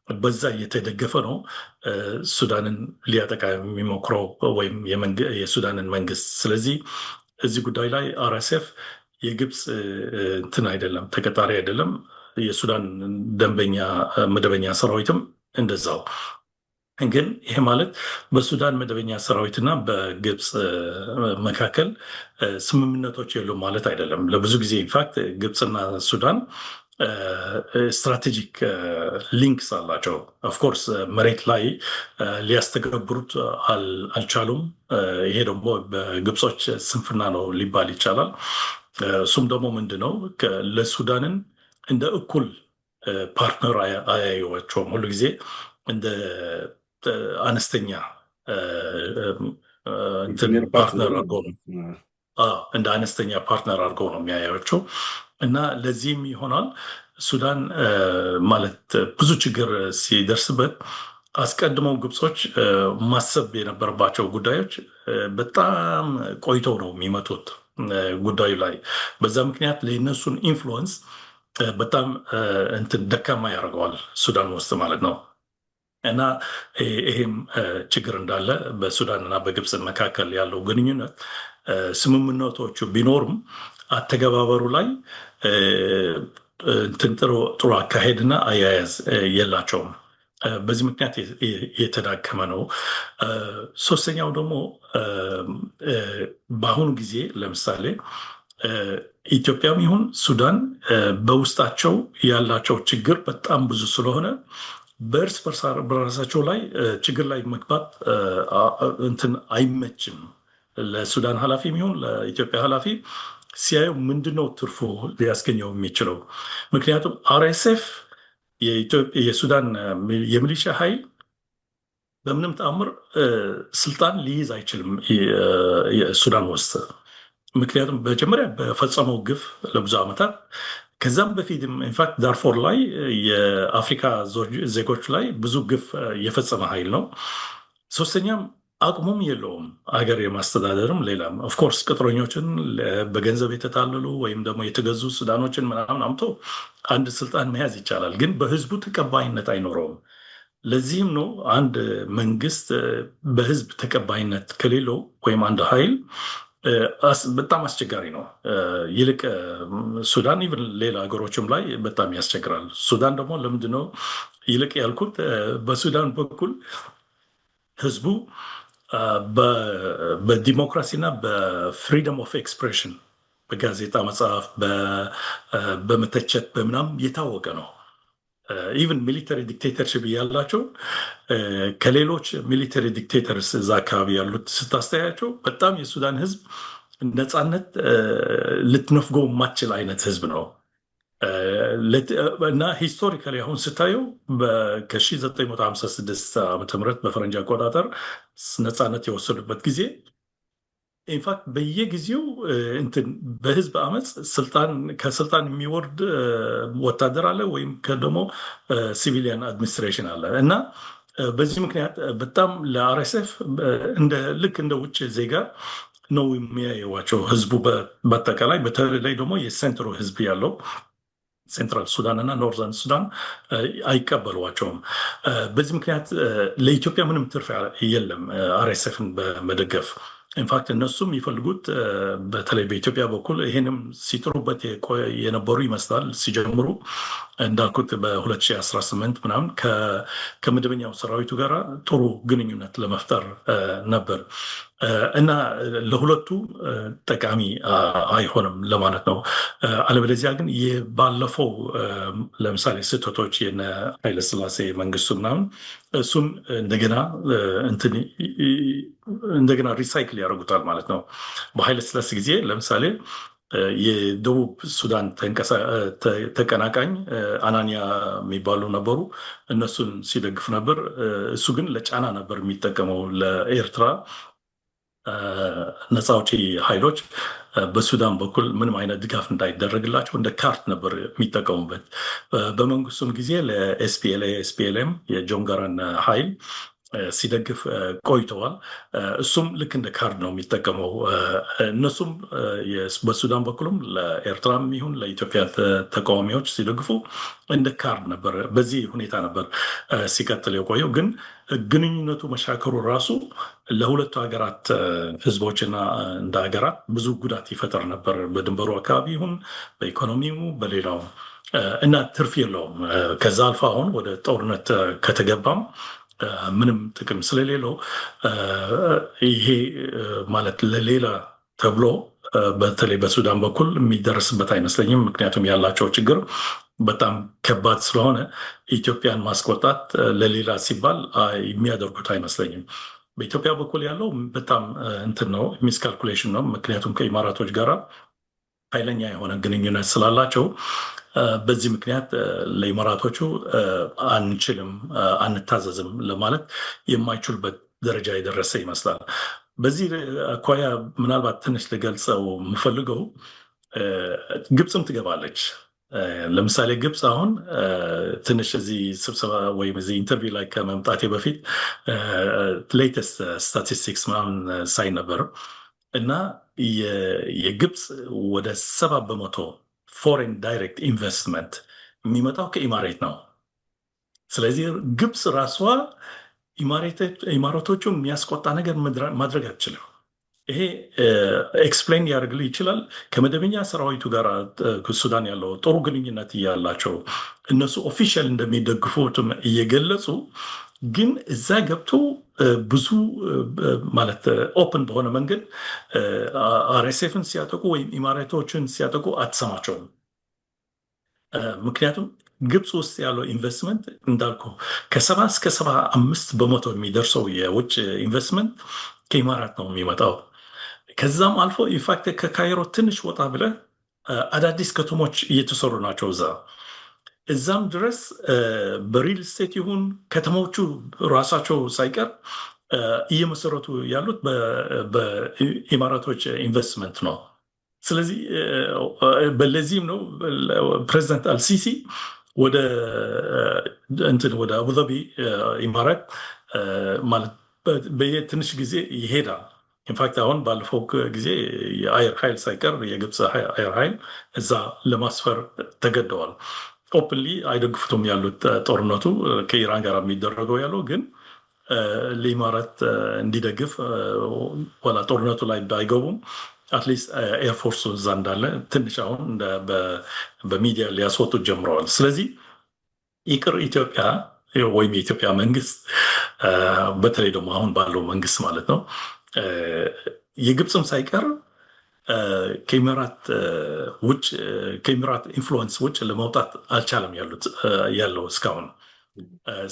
በዛ እየተደገፈ ነው ሱዳንን ሊያጠቃ የሚሞክረው ወይም የሱዳንን መንግስት። ስለዚህ እዚህ ጉዳይ ላይ አርኤስኤፍ የግብፅ እንትን አይደለም፣ ተቀጣሪ አይደለም። የሱዳን ደንበኛ መደበኛ ሰራዊትም እንደዛው። ግን ይሄ ማለት በሱዳን መደበኛ ሰራዊትና በግብፅ መካከል ስምምነቶች የሉም ማለት አይደለም። ለብዙ ጊዜ ኢንፋክት ግብፅና ሱዳን ስትራቴጂክ ሊንክስ አላቸው። ኦፍኮርስ መሬት ላይ ሊያስተገብሩት አልቻሉም። ይሄ ደግሞ በግብጾች ስንፍና ነው ሊባል ይቻላል። እሱም ደግሞ ምንድን ነው ለሱዳንን እንደ እኩል ፓርትነር አያዩዋቸውም። ሁሉ ጊዜ እንደ አነስተኛ ፓርትነር አድርገው ነው እንደ አነስተኛ ፓርትነር አድርገው ነው የሚያያቸው። እና ለዚህም ይሆናል ሱዳን ማለት ብዙ ችግር ሲደርስበት አስቀድመው ግብጾች ማሰብ የነበረባቸው ጉዳዮች በጣም ቆይተው ነው የሚመጡት ጉዳዩ ላይ። በዛ ምክንያት ለእነሱን ኢንፍሉወንስ በጣም እንትን ደካማ ያደርገዋል ሱዳን ውስጥ ማለት ነው። እና ይሄም ችግር እንዳለ በሱዳን እና በግብፅ መካከል ያለው ግንኙነት ስምምነቶቹ ቢኖሩም አተገባበሩ ላይ ጥሩ አካሄድና አያያዝ የላቸውም። በዚህ ምክንያት የተዳከመ ነው። ሶስተኛው ደግሞ በአሁኑ ጊዜ ለምሳሌ ኢትዮጵያም ይሁን ሱዳን በውስጣቸው ያላቸው ችግር በጣም ብዙ ስለሆነ በእርስ በራሳቸው ላይ ችግር ላይ መግባት እንትን አይመችም። ለሱዳን ኃላፊ የሚሆን ለኢትዮጵያ ኃላፊ ሲያዩ ምንድነው ትርፉ ሊያስገኘው የሚችለው? ምክንያቱም አርኤስኤፍ የሱዳን የሚሊሻ ኃይል በምንም ተአምር ስልጣን ሊይዝ አይችልም ሱዳን ውስጥ። ምክንያቱም መጀመሪያ በፈጸመው ግፍ ለብዙ ዓመታት ከዛም በፊትም ኢንፋክት ዳርፎር ላይ የአፍሪካ ዜጎች ላይ ብዙ ግፍ የፈጸመ ኃይል ነው። ሶስተኛም አቅሙም የለውም አገር የማስተዳደርም ሌላም። ኦፍኮርስ ቅጥረኞችን በገንዘብ የተታለሉ ወይም ደግሞ የተገዙ ሱዳኖችን ምናምን አምቶ አንድ ስልጣን መያዝ ይቻላል፣ ግን በህዝቡ ተቀባይነት አይኖረውም። ለዚህም ነው አንድ መንግስት በህዝብ ተቀባይነት ከሌለው ወይም አንድ ኃይል በጣም አስቸጋሪ ነው። ይልቅ ሱዳን ኢቭን ሌላ ሀገሮችም ላይ በጣም ያስቸግራል። ሱዳን ደግሞ ለምንድነው ይልቅ ያልኩት? በሱዳን በኩል ህዝቡ በዲሞክራሲና በፍሪደም ኦፍ ኤክስፕሬሽን በጋዜጣ መጽሐፍ፣ በመተቸት በምናም የታወቀ ነው። ኢቨን ሚሊተሪ ዲክቴተርሽፕ ያላቸው ከሌሎች ሚሊተሪ ዲክቴተርስ እዛ አካባቢ ያሉት ስታስተያያቸው በጣም የሱዳን ህዝብ ነፃነት ልትነፍገው የማትችል አይነት ህዝብ ነው። እና ሂስቶሪካሊ አሁን ስታየው ከ1956 ዓ ም በፈረንጅ አቆጣጠር ነፃነት የወሰዱበት ጊዜ ኢንፋክት በየጊዜው እንትን በህዝብ አመፅ ከስልጣን የሚወርድ ወታደር አለ ወይም ደግሞ ሲቪሊያን አድሚኒስትሬሽን አለ። እና በዚህ ምክንያት በጣም ለአርኤስኤፍ ልክ እንደ ውጭ ዜጋ ነው የሚያየዋቸው ህዝቡ በአጠቃላይ። በተለይ ደግሞ የሴንትሩ ህዝብ ያለው ሴንትራል ሱዳን እና ኖርዘርን ሱዳን አይቀበሏቸውም። በዚህ ምክንያት ለኢትዮጵያ ምንም ትርፍ የለም አርኤስኤፍን በመደገፍ። ኢንፋክት እነሱም ይፈልጉት በተለይ በኢትዮጵያ በኩል ይሄንም ሲጥሩበት የነበሩ ይመስላል። ሲጀምሩ እንዳልኩት በ2018 ምናምን ከመደበኛው ሰራዊቱ ጋር ጥሩ ግንኙነት ለመፍጠር ነበር እና ለሁለቱ ጠቃሚ አይሆንም ለማለት ነው። አለበለዚያ ግን ባለፈው ለምሳሌ ስህተቶች የነ ኃይለስላሴ መንግስቱ ምናምን እሱን እንደገና ሪሳይክል ያደርጉታል ማለት ነው። በኃይለስላሴ ጊዜ ለምሳሌ የደቡብ ሱዳን ተቀናቃኝ አናንያ የሚባሉ ነበሩ። እነሱን ሲደግፍ ነበር። እሱ ግን ለጫና ነበር የሚጠቀመው ለኤርትራ ነፃ አውጪ ኃይሎች በሱዳን በኩል ምንም አይነት ድጋፍ እንዳይደረግላቸው እንደ ካርት ነበር የሚጠቀሙበት። በመንግስቱም ጊዜ ለኤስፒኤልኤም የጆን ጋራን ኃይል ሲደግፍ ቆይተዋል። እሱም ልክ እንደ ካርድ ነው የሚጠቀመው። እነሱም በሱዳን በኩልም ለኤርትራም ይሁን ለኢትዮጵያ ተቃዋሚዎች ሲደግፉ እንደ ካርድ ነበር። በዚህ ሁኔታ ነበር ሲቀጥል የቆየው። ግን ግንኙነቱ መሻከሩ ራሱ ለሁለቱ ሀገራት ህዝቦችና እንደ ሀገራት ብዙ ጉዳት ይፈጠር ነበር። በድንበሩ አካባቢ ይሁን በኢኮኖሚው በሌላው እና ትርፍ የለውም። ከዛ አልፎ አሁን ወደ ጦርነት ከተገባም ምንም ጥቅም ስለሌለው ይሄ ማለት ለሌላ ተብሎ በተለይ በሱዳን በኩል የሚደረስበት አይመስለኝም። ምክንያቱም ያላቸው ችግር በጣም ከባድ ስለሆነ ኢትዮጵያን ማስቆጣት ለሌላ ሲባል የሚያደርጉት አይመስለኝም። በኢትዮጵያ በኩል ያለው በጣም እንትን ነው፣ ሚስካልኩሌሽን ነው። ምክንያቱም ከኢማራቶች ጋር ኃይለኛ የሆነ ግንኙነት ስላላቸው በዚህ ምክንያት ለኢማራቶቹ አንችልም፣ አንታዘዝም ለማለት የማይችሉበት ደረጃ የደረሰ ይመስላል። በዚህ አኳያ ምናልባት ትንሽ ልገልጸው የምፈልገው ግብፅም ትገባለች። ለምሳሌ ግብፅ አሁን ትንሽ እዚህ ስብሰባ ወይም እዚህ ኢንተርቪው ላይ ከመምጣቴ በፊት ሌተስት ስታቲስቲክስ ምናምን ሳይ ነበር እና የግብፅ ወደ 7% ፎሬን ዳይሬክት ኢንቨስትመንት የሚመጣው ከኢማሬት ነው። ስለዚህ ግብፅ ራሷ ኢማራቶቹ የሚያስቆጣ ነገር ማድረግ አትችልም። ይሄ ኤክስፕሌን ያደርግልህ ይችላል። ከመደበኛ ሰራዊቱ ጋር ሱዳን ያለው ጥሩ ግንኙነት እያላቸው እነሱ ኦፊሻል እንደሚደግፉትም እየገለጹ ግን እዛ ገብቶ ብዙ ማለት ኦፕን በሆነ መንገድ አርኤስኤፍን ሲያጠቁ ወይም ኢማራቶችን ሲያጠቁ አትሰማቸውም። ምክንያቱም ግብፅ ውስጥ ያለው ኢንቨስትመንት እንዳልኩ ከ70 እስከ 75% የሚደርሰው የውጭ ኢንቨስትመንት ከኢማራት ነው የሚመጣው። ከዛም አልፎ ኢንፋክት ከካይሮ ትንሽ ወጣ ብለህ አዳዲስ ከተሞች እየተሰሩ ናቸው እዛም ድረስ በሪል ስቴት ይሁን ከተሞቹ ራሳቸው ሳይቀር እየመሰረቱ ያሉት በኢማራቶች ኢንቨስትመንት ነው። ስለዚህ በለዚህም ነው ፕሬዚዳንት አልሲሲ ወደ አቡዳቢ ኢማራት ማለት በየትንሽ ጊዜ ይሄዳል። ኢንፋክት አሁን ባለፈው ጊዜ የአየር ኃይል ሳይቀር የግብፅ አየር ኃይል እዛ ለማስፈር ተገደዋል። ኦፕንሊ አይደግፉትም ያሉት ጦርነቱ ከኢራን ጋር የሚደረገው ያለው ግን ለኢማራት እንዲደግፍ ወላ ጦርነቱ ላይ ባይገቡም አትሊስት ኤርፎርስ እዛ እንዳለ ትንሽ አሁን በሚዲያ ሊያስወጡት ጀምረዋል። ስለዚህ ይቅር ኢትዮጵያ ወይም የኢትዮጵያ መንግስት በተለይ ደግሞ አሁን ባለው መንግስት ማለት ነው የግብፅም ሳይቀር ከኢሚራት ኢንፍሉወንስ ውጭ ለመውጣት አልቻለም ያለው እስካሁን።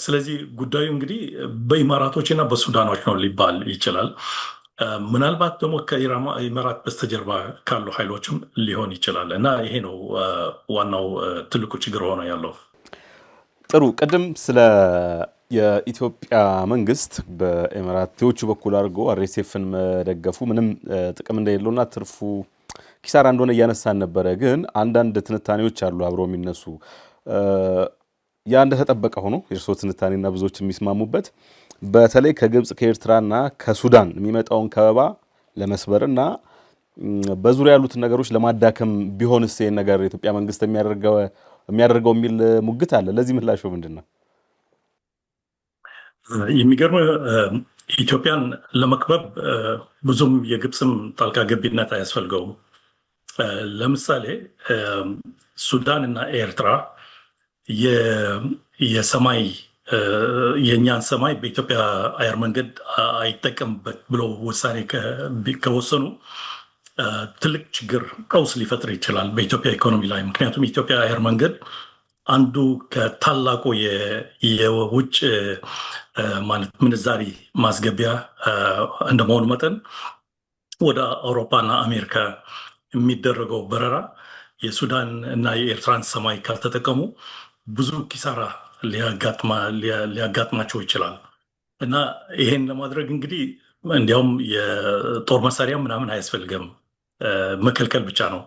ስለዚህ ጉዳዩ እንግዲህ በኢማራቶች እና በሱዳኖች ነው ሊባል ይችላል። ምናልባት ደግሞ ከኢማራት በስተጀርባ ካሉ ኃይሎችም ሊሆን ይችላል እና ይሄ ነው ዋናው ትልቁ ችግር ሆነ ያለው። ጥሩ። ቅድም ስለ የኢትዮጵያ መንግስት በኤሚራቶቹ በኩል አድርጎ አርኤስኤፍን መደገፉ ምንም ጥቅም እንደሌለውና ትርፉ ኪሳራ እንደሆነ እያነሳን ነበረ። ግን አንዳንድ ትንታኔዎች አሉ አብረው የሚነሱ ያ እንደተጠበቀ ሆኖ የእርስዎ ትንታኔና ብዙዎች የሚስማሙበት በተለይ ከግብፅ ከኤርትራና ከሱዳን የሚመጣውን ከበባ ለመስበርና በዙሪያ ያሉትን ነገሮች ለማዳከም ቢሆንስ ይህን ነገር የኢትዮጵያ መንግስት የሚያደርገው የሚል ሙግት አለ። ለዚህ ምላሹ ምንድን ነው? የሚገርም ኢትዮጵያን ለመክበብ ብዙም የግብፅም ጣልቃ ገቢነት አያስፈልገውም። ለምሳሌ ሱዳን እና ኤርትራ የሰማይ የእኛን ሰማይ በኢትዮጵያ አየር መንገድ አይጠቀምበት ብሎ ውሳኔ ከወሰኑ ትልቅ ችግር ቀውስ ሊፈጥር ይችላል በኢትዮጵያ ኢኮኖሚ ላይ። ምክንያቱም የኢትዮጵያ አየር መንገድ አንዱ ከታላቁ የውጭ ማለት ምንዛሪ ማስገቢያ እንደመሆኑ መጠን ወደ አውሮፓና አሜሪካ የሚደረገው በረራ የሱዳን እና የኤርትራን ሰማይ ካልተጠቀሙ ብዙ ኪሳራ ሊያጋጥማቸው ይችላል እና ይሄን ለማድረግ እንግዲህ እንዲያውም የጦር መሳሪያ ምናምን አያስፈልግም፣ መከልከል ብቻ ነው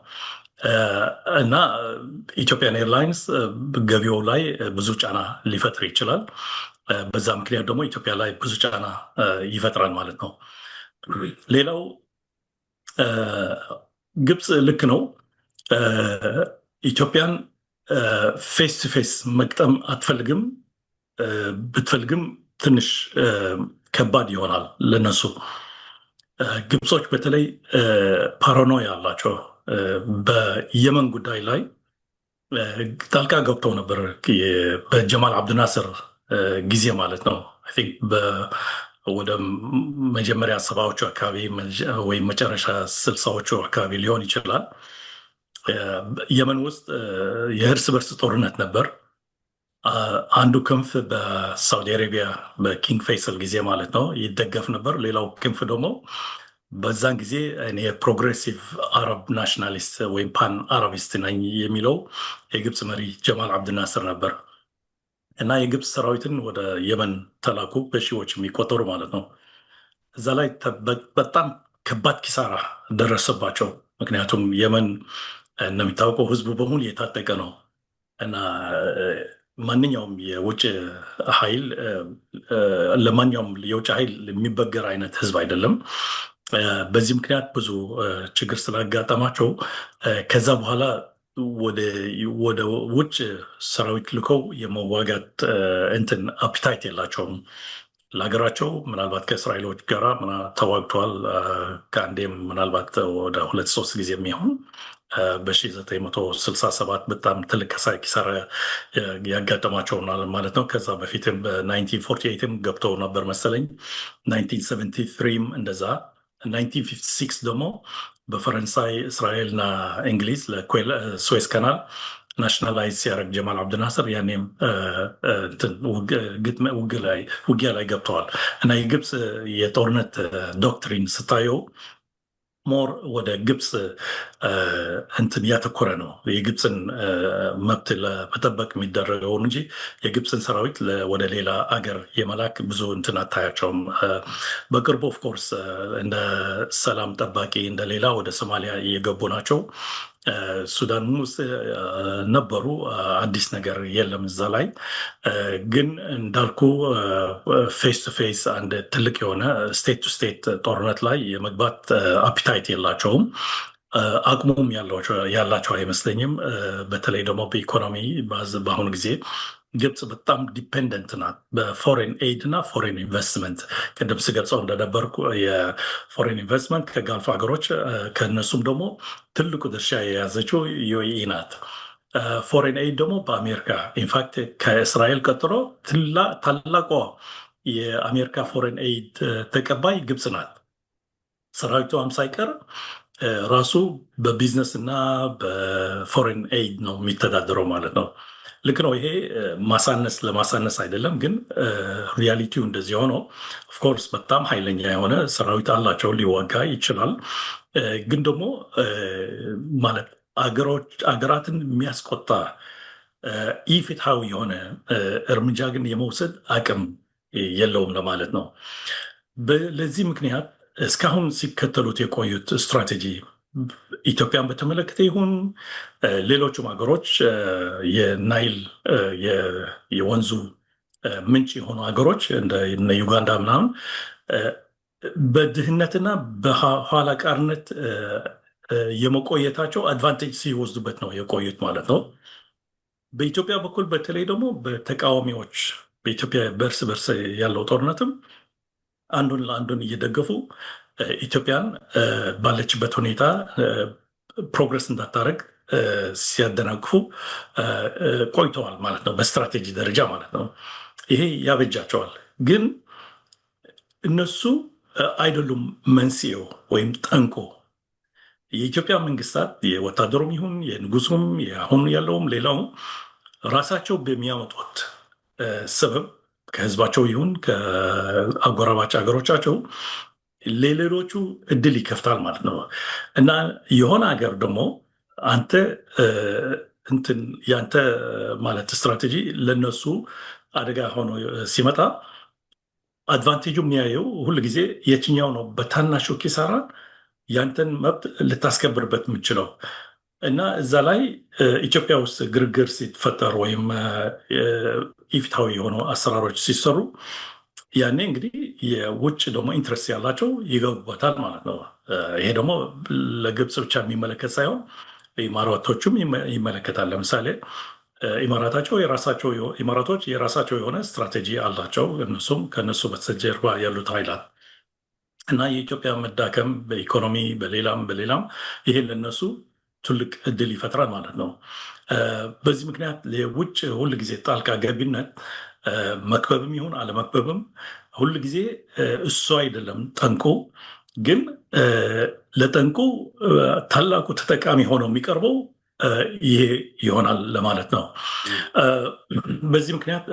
እና ኢትዮጵያን ኤርላይንስ ገቢው ላይ ብዙ ጫና ሊፈጥር ይችላል። በዛ ምክንያት ደግሞ ኢትዮጵያ ላይ ብዙ ጫና ይፈጥራል ማለት ነው። ሌላው ግብፅ ልክ ነው ኢትዮጵያን ፌስ ቱ ፌስ መቅጠም አትፈልግም። ብትፈልግም ትንሽ ከባድ ይሆናል ለነሱ። ግብጾች በተለይ ፓራኖያ አላቸው። በየመን ጉዳይ ላይ ጣልቃ ገብተው ነበር በጀማል አብዱናስር ጊዜ ማለት ነው። ወደ መጀመሪያ ሰባዎቹ አካባቢ ወይም መጨረሻ ስልሳዎቹ አካባቢ ሊሆን ይችላል። የመን ውስጥ የእርስ በርስ ጦርነት ነበር። አንዱ ክንፍ በሳውዲ አረቢያ በኪንግ ፌይሰል ጊዜ ማለት ነው ይደገፍ ነበር። ሌላው ክንፍ ደግሞ በዛን ጊዜ እኔ ፕሮግሬሲቭ አረብ ናሽናሊስት ወይም ፓን አረቢስት ነኝ የሚለው የግብፅ መሪ ጀማል አብድናስር ነበር እና የግብፅ ሰራዊትን ወደ የመን ተላኩ፣ በሺዎች የሚቆጠሩ ማለት ነው። እዛ ላይ በጣም ከባድ ኪሳራ ደረሰባቸው። ምክንያቱም የመን እንደሚታወቀው ህዝቡ በሙሉ የታጠቀ ነው እና ማንኛውም የውጭ ኃይል ለማንኛውም የውጭ ኃይል የሚበገር አይነት ህዝብ አይደለም። በዚህ ምክንያት ብዙ ችግር ስላጋጠማቸው ከዛ በኋላ ወደ ውጭ ሰራዊት ልከው የመዋጋት እንትን አፒታይት የላቸውም ለሀገራቸው። ምናልባት ከእስራኤሎች ጋር ተዋግተዋል። ከአንዴም ምናልባት ወደ 2-3 ጊዜ የሚሆን በ1967 በጣም ትልቅ ኪሳራ ያጋጠማቸውናል ማለት ነው። ከዛ በፊትም በ1948ም ገብተው ነበር መሰለኝ፣ 1973ም እንደዛ። 1956 ደግሞ በፈረንሳይ እስራኤልና እንግሊዝ ለስዌዝ ካናል ናሽናላይዝ ሲያደርግ ጀማል አብድናስር ያኔም ውጊያ ላይ ገብተዋል እና የግብፅ የጦርነት ዶክትሪን ስታየው ሞር ወደ ግብፅ እንትን ያተኮረ ነው። የግብፅን መብት ለመጠበቅ የሚደረገውን እንጂ የግብፅን ሰራዊት ወደ ሌላ አገር የመላክ ብዙ እንትን አታያቸውም። በቅርቡ ኦፍኮርስ እንደ ሰላም ጠባቂ እንደሌላ ወደ ሶማሊያ እየገቡ ናቸው። ሱዳን ውስጥ ነበሩ። አዲስ ነገር የለም እዛ ላይ። ግን እንዳልኩ ፌስ ቱ ፌስ አንድ ትልቅ የሆነ ስቴት ቱ ስቴት ጦርነት ላይ የመግባት አፒታይት የላቸውም። አቅሙም ያላቸው አይመስለኝም። በተለይ ደግሞ በኢኮኖሚ በአሁኑ ጊዜ ግብፅ በጣም ዲፔንደንት ናት በፎሬን ኤድ እና ፎሬን ኢንቨስትመንት። ቅድም ስገልጸው እንደነበርኩ የፎሬን ኢንቨስትመንት ከጋልፍ ሀገሮች ከእነሱም ደግሞ ትልቁ ድርሻ የያዘችው ዩኤኢ ናት። ፎሬን ኤድ ደግሞ በአሜሪካ ኢንፋክት ከእስራኤል ቀጥሎ ታላቋ የአሜሪካ ፎሬን ኤድ ተቀባይ ግብፅ ናት። ሰራዊቷም ሳይቀር ራሱ በቢዝነስ እና በፎሬን ኤድ ነው የሚተዳደረው ማለት ነው። ልክ ነው። ይሄ ለማሳነስ አይደለም፣ ግን ሪያሊቲው እንደዚህ ሆነው ኦፍኮርስ በጣም ኃይለኛ የሆነ ሰራዊት አላቸው፣ ሊዋጋ ይችላል። ግን ደግሞ ማለት አገራትን የሚያስቆጣ ኢፍትሐዊ የሆነ እርምጃ ግን የመውሰድ አቅም የለውም ለማለት ነው። ለዚህ ምክንያት እስካሁን ሲከተሉት የቆዩት ስትራቴጂ ኢትዮጵያን በተመለከተ ይሁን ሌሎቹም ሀገሮች የናይል የወንዙ ምንጭ የሆኑ ሀገሮች እንደ ዩጋንዳ ምናምን በድህነትና በኋላ ቀርነት የመቆየታቸው አድቫንቴጅ ሲወስዱበት ነው የቆዩት ማለት ነው። በኢትዮጵያ በኩል በተለይ ደግሞ በተቃዋሚዎች በኢትዮጵያ በእርስ በርስ ያለው ጦርነትም አንዱን ለአንዱን እየደገፉ ኢትዮጵያን ባለችበት ሁኔታ ፕሮግረስ እንዳታደርግ ሲያደናቅፉ ቆይተዋል ማለት ነው፣ በስትራቴጂ ደረጃ ማለት ነው። ይሄ ያበጃቸዋል። ግን እነሱ አይደሉም መንስኤው ወይም ጠንቆ። የኢትዮጵያ መንግስታት የወታደሩም ይሁን የንጉሱም አሁን ያለውም ሌላውም ራሳቸው በሚያመጡት ሰበብ ከህዝባቸው ይሁን ከአጎራባች ሀገሮቻቸው ለሌሎቹ እድል ይከፍታል ማለት ነው። እና የሆነ ሀገር ደግሞ አንተ ያንተ ማለት ስትራቴጂ ለነሱ አደጋ ሆኖ ሲመጣ አድቫንቴጁ የሚያየው ሁል ጊዜ የትኛው ነው በታናሹ ኪሳራ ያንተን መብት ልታስከብርበት የምችለው። እና እዛ ላይ ኢትዮጵያ ውስጥ ግርግር ሲፈጠር ወይም ኢፍትሐዊ የሆኑ አሰራሮች ሲሰሩ ያኔ እንግዲህ የውጭ ደግሞ ኢንትረስት ያላቸው ይገቡበታል ማለት ነው። ይሄ ደግሞ ለግብፅ ብቻ የሚመለከት ሳይሆን ኢማራቶቹም ይመለከታል። ለምሳሌ ኢማራቶች የራሳቸው የሆነ ስትራቴጂ አላቸው። እነሱም ከነሱ በስተጀርባ ያሉት ኃይላት እና የኢትዮጵያ መዳከም በኢኮኖሚ በሌላም ይሄን ለነሱ ትልቅ እድል ይፈጥራል ማለት ነው። በዚህ ምክንያት የውጭ ሁል ጊዜ ጣልቃ ገቢነት መክበብም ይሁን አለመክበብም ሁል ጊዜ እሱ አይደለም ጠንቁ፣ ግን ለጠንቁ ታላቁ ተጠቃሚ ሆነው የሚቀርበው ይሄ ይሆናል ለማለት ነው። በዚህ ምክንያት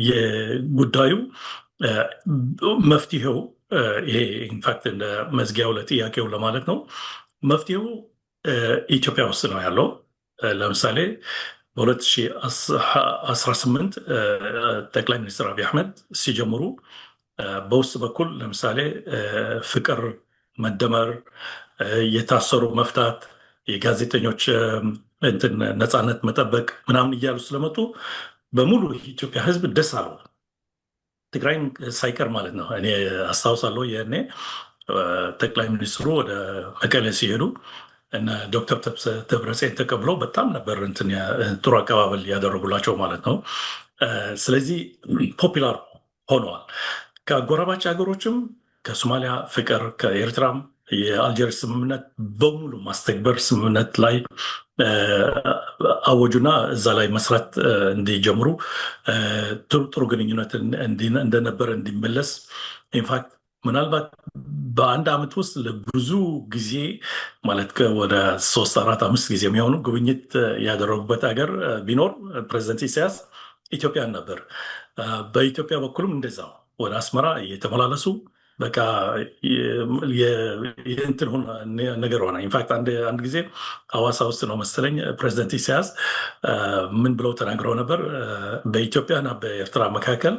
የጉዳዩ መፍትሄው ይሄ ኢንፋክት እንደ መዝጊያው ለጥያቄው ለማለት ነው። መፍትሄው ኢትዮጵያ ውስጥ ነው ያለው። ለምሳሌ በ2018 ጠቅላይ ሚኒስትር አብይ አህመድ ሲጀምሩ በውስጥ በኩል ለምሳሌ ፍቅር፣ መደመር፣ የታሰሩ መፍታት፣ የጋዜጠኞች ነፃነት መጠበቅ ምናምን እያሉ ስለመጡ በሙሉ የኢትዮጵያ ሕዝብ ደስ አለው። ትግራይም ሳይቀር ማለት ነው። እኔ አስታውሳለሁ የእኔ ጠቅላይ ሚኒስትሩ ወደ መቀሌ ሲሄዱ እና ዶክተር ደብረጽዮን ተቀብለው በጣም ነበር ጥሩ አቀባበል ያደረጉላቸው ማለት ነው። ስለዚህ ፖፒላር ሆነዋል። ከአጎራባች ሀገሮችም ከሶማሊያ ፍቅር፣ ከኤርትራም የአልጀርስ ስምምነት በሙሉ ማስተግበር ስምምነት ላይ አወጁና እዛ ላይ መስራት እንዲጀምሩ ጥሩ ግንኙነት እንደነበረ እንዲመለስ ኢንፋክት ምናልባት በአንድ ዓመት ውስጥ ለብዙ ጊዜ ማለት ወደ 3-4-5 ጊዜ የሚሆኑ ጉብኝት ያደረጉበት ሀገር ቢኖር ፕሬዚደንት ኢሳያስ ኢትዮጵያን ነበር። በኢትዮጵያ በኩልም እንደዛው ወደ አስመራ እየተመላለሱ በቃ የእንትን ነገር ሆነ። ኢንፋክት አንድ ጊዜ ሐዋሳ ውስጥ ነው መሰለኝ ፕሬዚደንት ኢሳያስ ምን ብለው ተናግረው ነበር? በኢትዮጵያና በኤርትራ መካከል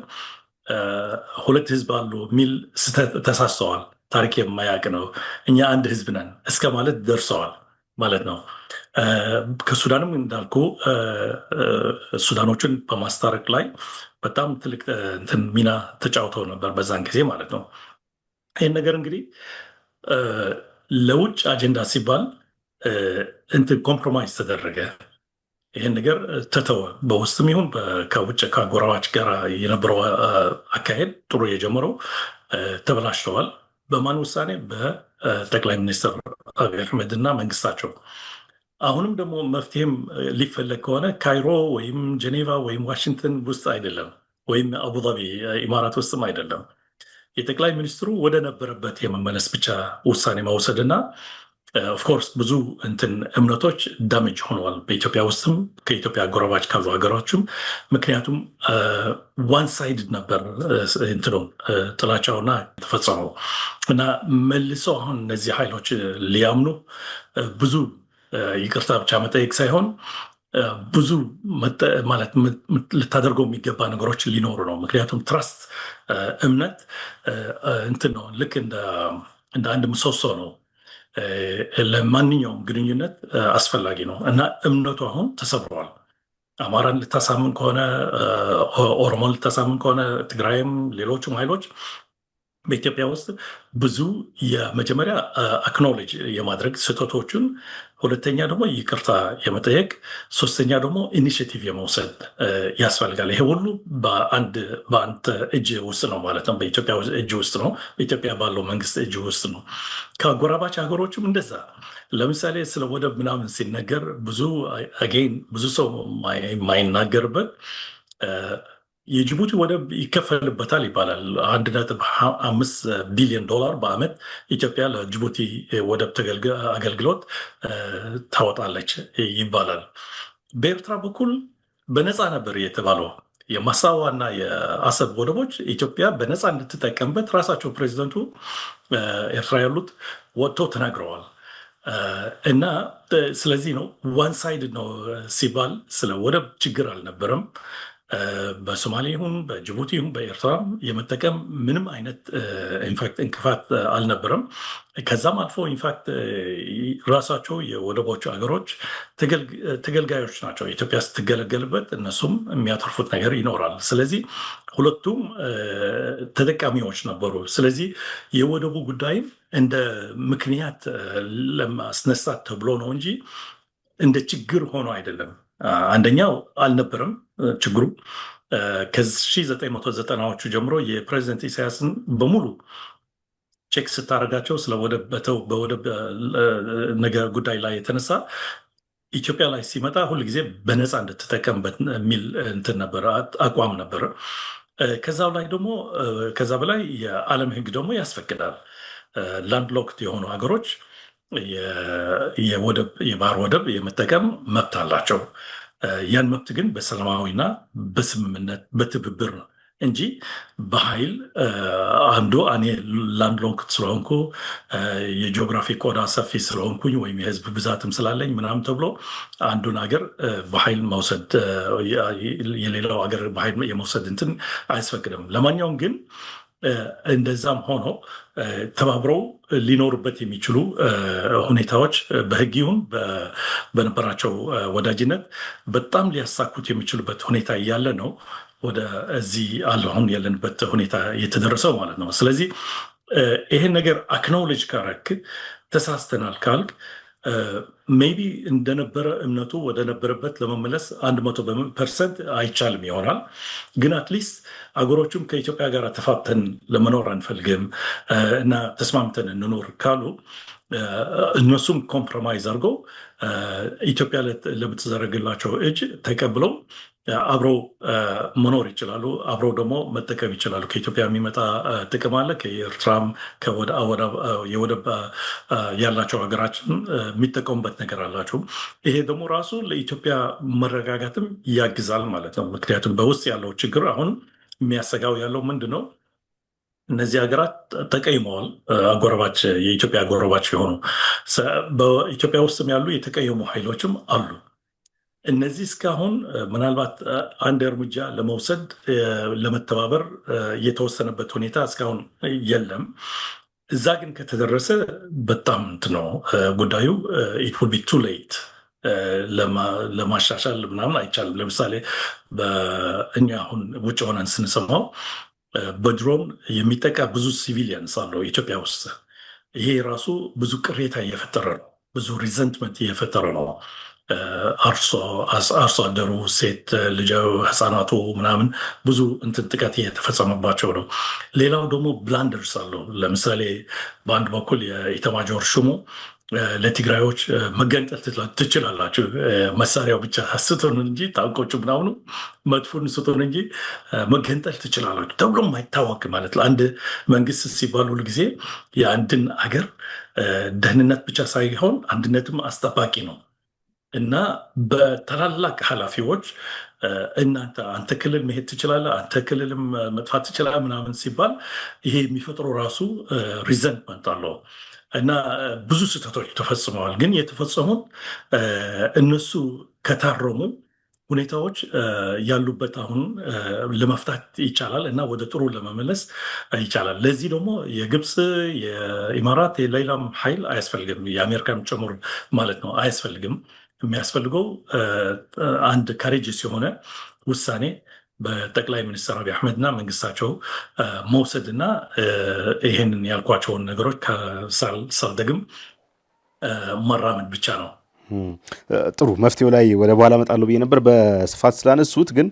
ሁለት ህዝብ አሉ የሚል ተሳስተዋል። ታሪክ የማያውቅ ነው፣ እኛ አንድ ህዝብ ነን እስከ ማለት ደርሰዋል ማለት ነው። ከሱዳንም እንዳልኩ ሱዳኖችን በማስታረቅ ላይ በጣም ትልቅ ሚና ተጫውተው ነበር በዛን ጊዜ ማለት ነው። ይህን ነገር እንግዲህ ለውጭ አጀንዳ ሲባል እንትን ኮምፕሮማይዝ ተደረገ። ይህን ነገር ተተወ። በውስጥም ይሁን ከውጭ ከአጎራባች ጋር የነበረው አካሄድ ጥሩ የጀመረው ተበላሽተዋል። በማን ውሳኔ? በጠቅላይ ሚኒስትር አብይ አህመድ እና መንግስታቸው። አሁንም ደግሞ መፍትሄም ሊፈለግ ከሆነ ካይሮ ወይም ጀኔቫ ወይም ዋሽንግተን ውስጥ አይደለም፣ ወይም አቡዳቢ ኢማራት ውስጥም አይደለም። የጠቅላይ ሚኒስትሩ ወደ ነበረበት የመመለስ ብቻ ውሳኔ መውሰድና ኦፍኮርስ ብዙ እምነቶች ዳሜጅ ሆነዋል በኢትዮጵያ ውስጥም ከኢትዮጵያ አጎራባች ካሉ ሀገሮችም። ምክንያቱም ዋን ሳይድ ነበር ጥላቻውና የተፈጸመው እና መልሰው አሁን እነዚህ ኃይሎች ሊያምኑ ብዙ ይቅርታ ብቻ መጠየቅ ሳይሆን ብዙ ማለት ልታደርገው የሚገባ ነገሮች ሊኖሩ ነው። ምክንያቱም ትራስት እምነት ነው፣ ልክ እንደ አንድ ምሰሶ ነው። ለማንኛውም ግንኙነት አስፈላጊ ነው እና እምነቱ አሁን ተሰብረዋል። አማራን ልታሳምን ከሆነ፣ ኦሮሞን ልታሳምን ከሆነ፣ ትግራይም ሌሎችም ኃይሎች በኢትዮጵያ ውስጥ ብዙ የመጀመሪያ አክኖሎጂ የማድረግ ስህተቶችን፣ ሁለተኛ ደግሞ ይቅርታ የመጠየቅ፣ ሶስተኛ ደግሞ ኢኒሽቲቭ የመውሰድ ያስፈልጋል። ይሄ ሁሉ በአንድ እጅ ውስጥ ነው ማለት ነው። በኢትዮጵያ እጅ ውስጥ ነው። በኢትዮጵያ ባለው መንግስት እጅ ውስጥ ነው። ከአጎራባች ሀገሮችም እንደዛ። ለምሳሌ ስለ ወደብ ምናምን ሲነገር ብዙ ሰው የማይናገርበት የጅቡቲ ወደብ ይከፈልበታል ይባላል። $1.5 ቢሊዮን በዓመት ኢትዮጵያ ለጅቡቲ ወደብ አገልግሎት ታወጣለች ይባላል። በኤርትራ በኩል በነፃ ነበር የተባለው። የማሳዋና የአሰብ ወደቦች ኢትዮጵያ በነፃ እንድትጠቀምበት ራሳቸው ፕሬዚደንቱ ኤርትራ ያሉት ወጥተው ተናግረዋል። እና ስለዚህ ነው ዋን ሳይድ ነው ሲባል ስለ ወደብ ችግር አልነበረም። በሶማሌ ይሁን በጅቡቲ ይሁን በኤርትራ የመጠቀም ምንም አይነት ኢንፋክት እንቅፋት አልነበረም። ከዛም አልፎ ኢንፋክት ራሳቸው የወደቦቹ ሀገሮች ተገልጋዮች ናቸው። ኢትዮጵያ ስትገለገልበት እነሱም የሚያተርፉት ነገር ይኖራል። ስለዚህ ሁለቱም ተጠቃሚዎች ነበሩ። ስለዚህ የወደቡ ጉዳይም እንደ ምክንያት ለማስነሳት ተብሎ ነው እንጂ እንደ ችግር ሆኖ አይደለም። አንደኛው አልነበረም ችግሩ። ከ1990ዎቹ ጀምሮ የፕሬዚደንት ኢሳያስን በሙሉ ቼክ ስታደርጋቸው ስለ በወደብ ነገር ጉዳይ ላይ የተነሳ ኢትዮጵያ ላይ ሲመጣ ሁል ጊዜ በነፃ እንድትጠቀምበት የሚል እንትን ነበረ፣ አቋም ነበረ። ከዛ በላይ የዓለም ሕግ ደግሞ ያስፈቅዳል። ላንድ ሎክድ የሆኑ ሀገሮች የባህር ወደብ የመጠቀም መብት አላቸው። ያን መብት ግን በሰላማዊና በስምምነት በትብብር ነው እንጂ በኃይል አንዱ እኔ ላንድ ሎክድ ስለሆንኩ የጂኦግራፊ ቆዳ ሰፊ ስለሆንኩኝ ወይም የህዝብ ብዛትም ስላለኝ ምናምን ተብሎ አንዱን ሀገር በኃይል መውሰድ የሌላው ሀገር በኃይል የመውሰድ እንትን አያስፈቅድም። ለማንኛውም ግን እንደዛም ሆኖ ተባብረው ሊኖሩበት የሚችሉ ሁኔታዎች በህግ ይሁን በነበራቸው ወዳጅነት በጣም ሊያሳኩት የሚችሉበት ሁኔታ እያለ ነው ወደ እዚህ አሁን ያለንበት ሁኔታ የተደረሰው ማለት ነው። ስለዚህ ይሄን ነገር አክኖሌጅ ካረክ ተሳስተናል ካልክ ሜቢ እንደነበረ እምነቱ ወደ ነበረበት ለመመለስ 100% አይቻልም ይሆናል። ግን አትሊስት አገሮቹም ከኢትዮጵያ ጋር ተፋብተን ለመኖር አንፈልግም እና ተስማምተን እንኖር ካሉ እነሱም ኮምፕሮማይዝ አድርገው ኢትዮጵያ ለምትዘረግላቸው እጅ ተቀብለው አብረው መኖር ይችላሉ። አብረው ደግሞ መጠቀም ይችላሉ። ከኢትዮጵያ የሚመጣ ጥቅም አለ። ከኤርትራም የወደብ ያላቸው ሀገራችን የሚጠቀሙበት ነገር አላቸው። ይሄ ደግሞ ራሱ ለኢትዮጵያ መረጋጋትም ያግዛል ማለት ነው። ምክንያቱም በውስጥ ያለው ችግር አሁን የሚያሰጋው ያለው ምንድን ነው? እነዚህ ሀገራት ተቀይመዋል። የኢትዮጵያ አጎራባች የሆኑ በኢትዮጵያ ውስጥም ያሉ የተቀየሙ ኃይሎችም አሉ። እነዚህ እስካሁን ምናልባት አንድ እርምጃ ለመውሰድ ለመተባበር የተወሰነበት ሁኔታ እስካሁን የለም። እዛ ግን ከተደረሰ በጣም ነው ጉዳዩ ኢት ውል ቢ ቱ ሌት ለማሻሻል ምናምን አይቻልም። ለምሳሌ እኛ አሁን ውጭ ሆነን ስንሰማው በድሮን የሚጠቃ ብዙ ሲቪሊያንስ አለው ኢትዮጵያ ውስጥ። ይሄ ራሱ ብዙ ቅሬታ እየፈጠረ ነው፣ ብዙ ሪዘንትመንት እየፈጠረ ነው። አርሶ አደሩ፣ ሴት ልጅ፣ ህፃናቱ ምናምን ብዙ እንትን ጥቃት እየተፈጸመባቸው ነው። ሌላው ደግሞ ብላንደርስ አለው። ለምሳሌ በአንድ በኩል የኢታማዦር ሹሙ ለትግራዮች መገንጠል ትችላላችሁ፣ መሳሪያው ብቻ ስጡን እንጂ ታንኮቹ ምናምኑ መድፉን ስጡን እንጂ መገንጠል ትችላላችሁ ተብሎ የማይታወቅ ማለት ነው። አንድ መንግስት ሲባል ሁል ጊዜ የአንድን አገር ደህንነት ብቻ ሳይሆን አንድነትም አስጠባቂ ነው እና በታላላቅ ኃላፊዎች አንተ ክልል መሄድ ትችላለህ፣ አንተ ክልልም መጥፋት ትችላለህ ምናምን ሲባል ይሄ የሚፈጥረው ራሱ ሪዘንትመንት አለው እና ብዙ ስህተቶች ተፈጽመዋል። ግን የተፈጸሙት እነሱ ከታረሙ ሁኔታዎች ያሉበት አሁን ለመፍታት ይቻላል እና ወደ ጥሩ ለመመለስ ይቻላል። ለዚህ ደግሞ የግብፅ፣ የኢማራት፣ የሌላም ኃይል አያስፈልግም፣ የአሜሪካን ጭምር ማለት ነው አያስፈልግም። የሚያስፈልገው አንድ ካሬጅስ የሆነ ውሳኔ በጠቅላይ ሚኒስትር አብይ አህመድና መንግስታቸው መውሰድና ይህንን ያልኳቸውን ነገሮች ሳልደግም መራመድ ብቻ ነው። ጥሩ መፍትሄው ላይ ወደ በኋላ እመጣለሁ ብዬ ነበር። በስፋት ስላነሱት ግን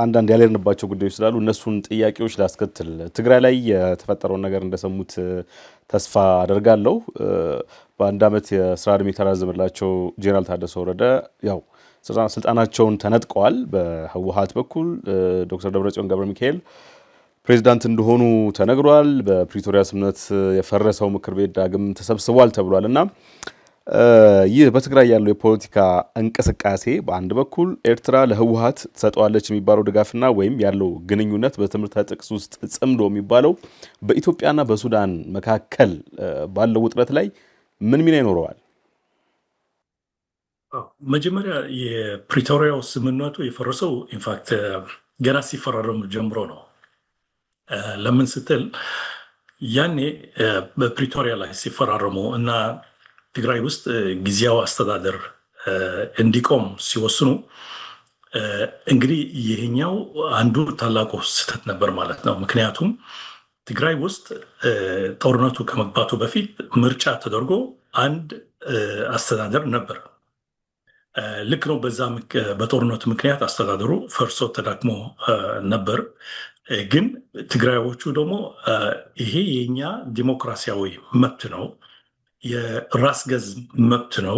አንዳንድ ያልሄድንባቸው ጉዳዮች ስላሉ እነሱን ጥያቄዎች ላስከትል። ትግራይ ላይ የተፈጠረውን ነገር እንደሰሙት ተስፋ አደርጋለሁ። በአንድ ዓመት የስራ ዕድሜ የተራዘመላቸው ጄኔራል ታደሰ ወረደ ያው ስልጣናቸውን ተነጥቀዋል። በህወሓት በኩል ዶክተር ደብረጽዮን ገብረ ሚካኤል ፕሬዚዳንት እንደሆኑ ተነግሯል። በፕሪቶሪያ ስምምነት የፈረሰው ምክር ቤት ዳግም ተሰብስቧል ተብሏል እና ይህ በትግራይ ያለው የፖለቲካ እንቅስቃሴ በአንድ በኩል ኤርትራ ለህወሓት ትሰጠዋለች የሚባለው ድጋፍና ወይም ያለው ግንኙነት በትምህርት ጥቅስ ውስጥ ጽምዶ የሚባለው በኢትዮጵያና በሱዳን መካከል ባለው ውጥረት ላይ ምን ሚና ይኖረዋል? መጀመሪያ የፕሪቶሪያው ስምምነቱ የፈረሰው ኢንፋክት ገና ሲፈራረሙ ጀምሮ ነው። ለምን ስትል ያኔ በፕሪቶሪያ ላይ ሲፈራረሙ እና ትግራይ ውስጥ ጊዜያዊ አስተዳደር እንዲቆም ሲወስኑ እንግዲህ ይህኛው አንዱ ታላቁ ስህተት ነበር ማለት ነው። ምክንያቱም ትግራይ ውስጥ ጦርነቱ ከመግባቱ በፊት ምርጫ ተደርጎ አንድ አስተዳደር ነበር። ልክ ነው። በዛ በጦርነቱ ምክንያት አስተዳደሩ ፈርሶ ተዳክሞ ነበር። ግን ትግራዮቹ ደግሞ ይሄ የኛ ዲሞክራሲያዊ መብት ነው፣ የራስ ገዝ መብት ነው።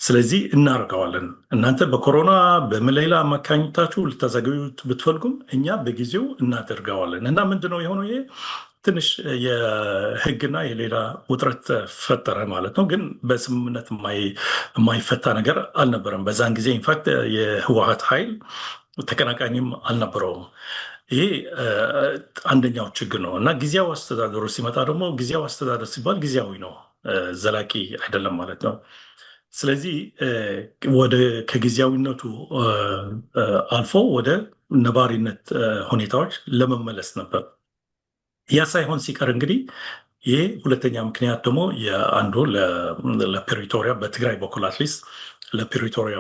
ስለዚህ እናደርገዋለን። እናንተ በኮሮና በመሌላ አማካኝታችሁ ልታዘገዩት ብትፈልጉም እኛ በጊዜው እናደርገዋለን። እና ምንድነው የሆነው? ይሄ ትንሽ የህግና የሌላ ውጥረት ፈጠረ ማለት ነው። ግን በስምምነት የማይፈታ ነገር አልነበረም በዛን ጊዜ። ኢንፋክት የህወሀት ኃይል ተቀናቃኝም አልነበረውም። ይሄ አንደኛው ችግር ነው። እና ጊዜያዊ አስተዳደሩ ሲመጣ ደግሞ ጊዜያዊ አስተዳደር ሲባል ጊዜያዊ ነው፣ ዘላቂ አይደለም ማለት ነው። ስለዚህ ከጊዜያዊነቱ አልፎ ወደ ነባሪነት ሁኔታዎች ለመመለስ ነበር። ያ ሳይሆን ሲቀር እንግዲህ ይሄ ሁለተኛ ምክንያት ደግሞ የአንዱ ለፕሪቶሪያ በትግራይ በኩል አትሊስት ለፕሪቶሪያ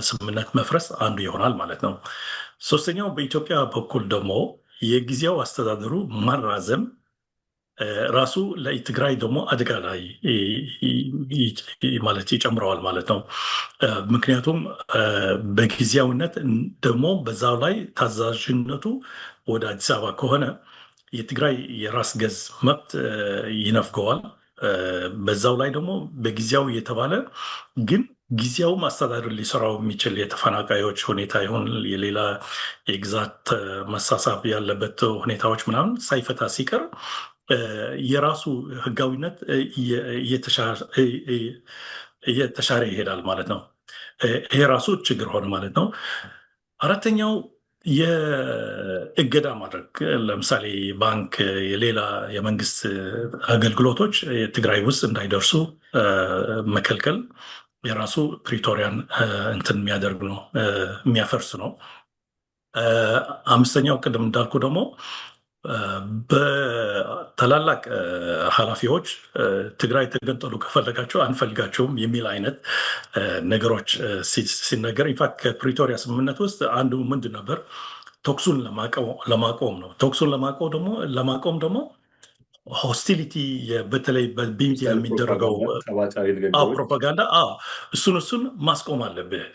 ስምምነት መፍረስ አንዱ ይሆናል ማለት ነው። ሶስተኛው በኢትዮጵያ በኩል ደግሞ የጊዜያዊ አስተዳደሩ ማራዘም ራሱ ለትግራይ ደግሞ አደጋ ላይ ማለት ይጨምረዋል ማለት ነው። ምክንያቱም በጊዜያዊነት ደግሞ በዛው ላይ ታዛዥነቱ ወደ አዲስ አበባ ከሆነ የትግራይ የራስ ገዝ መብት ይነፍገዋል። በዛው ላይ ደግሞ በጊዜያዊ የተባለ ግን ጊዜያዊ አስተዳደር ሊሰራው የሚችል የተፈናቃዮች ሁኔታ ይሁን የሌላ የግዛት መሳሳብ ያለበት ሁኔታዎች ምናምን ሳይፈታ ሲቀር የራሱ ህጋዊነት እየተሻረ ይሄዳል ማለት ነው። ይሄ ራሱ ችግር ሆነ ማለት ነው። አራተኛው የእገዳ ማድረግ፣ ለምሳሌ ባንክ፣ የሌላ የመንግስት አገልግሎቶች ትግራይ ውስጥ እንዳይደርሱ መከልከል የራሱ ፕሪቶሪያን እንትን የሚያደርግ ነው፣ የሚያፈርስ ነው። አምስተኛው ቅድም እንዳልኩ ደግሞ በታላላቅ ኃላፊዎች ትግራይ ተገንጠሉ ከፈለጋቸው አንፈልጋቸውም የሚል አይነት ነገሮች ሲነገር፣ ኢንፋክት ከፕሪቶሪያ ስምምነት ውስጥ አንዱ ምንድን ነበር? ተኩሱን ለማቆም ነው። ተኩሱን ለማቆም ደግሞ ሆስቲሊቲ በተለይ በሚዲያ የሚደረገው ፕሮፓጋንዳ እሱን ማስቆም አለብህ።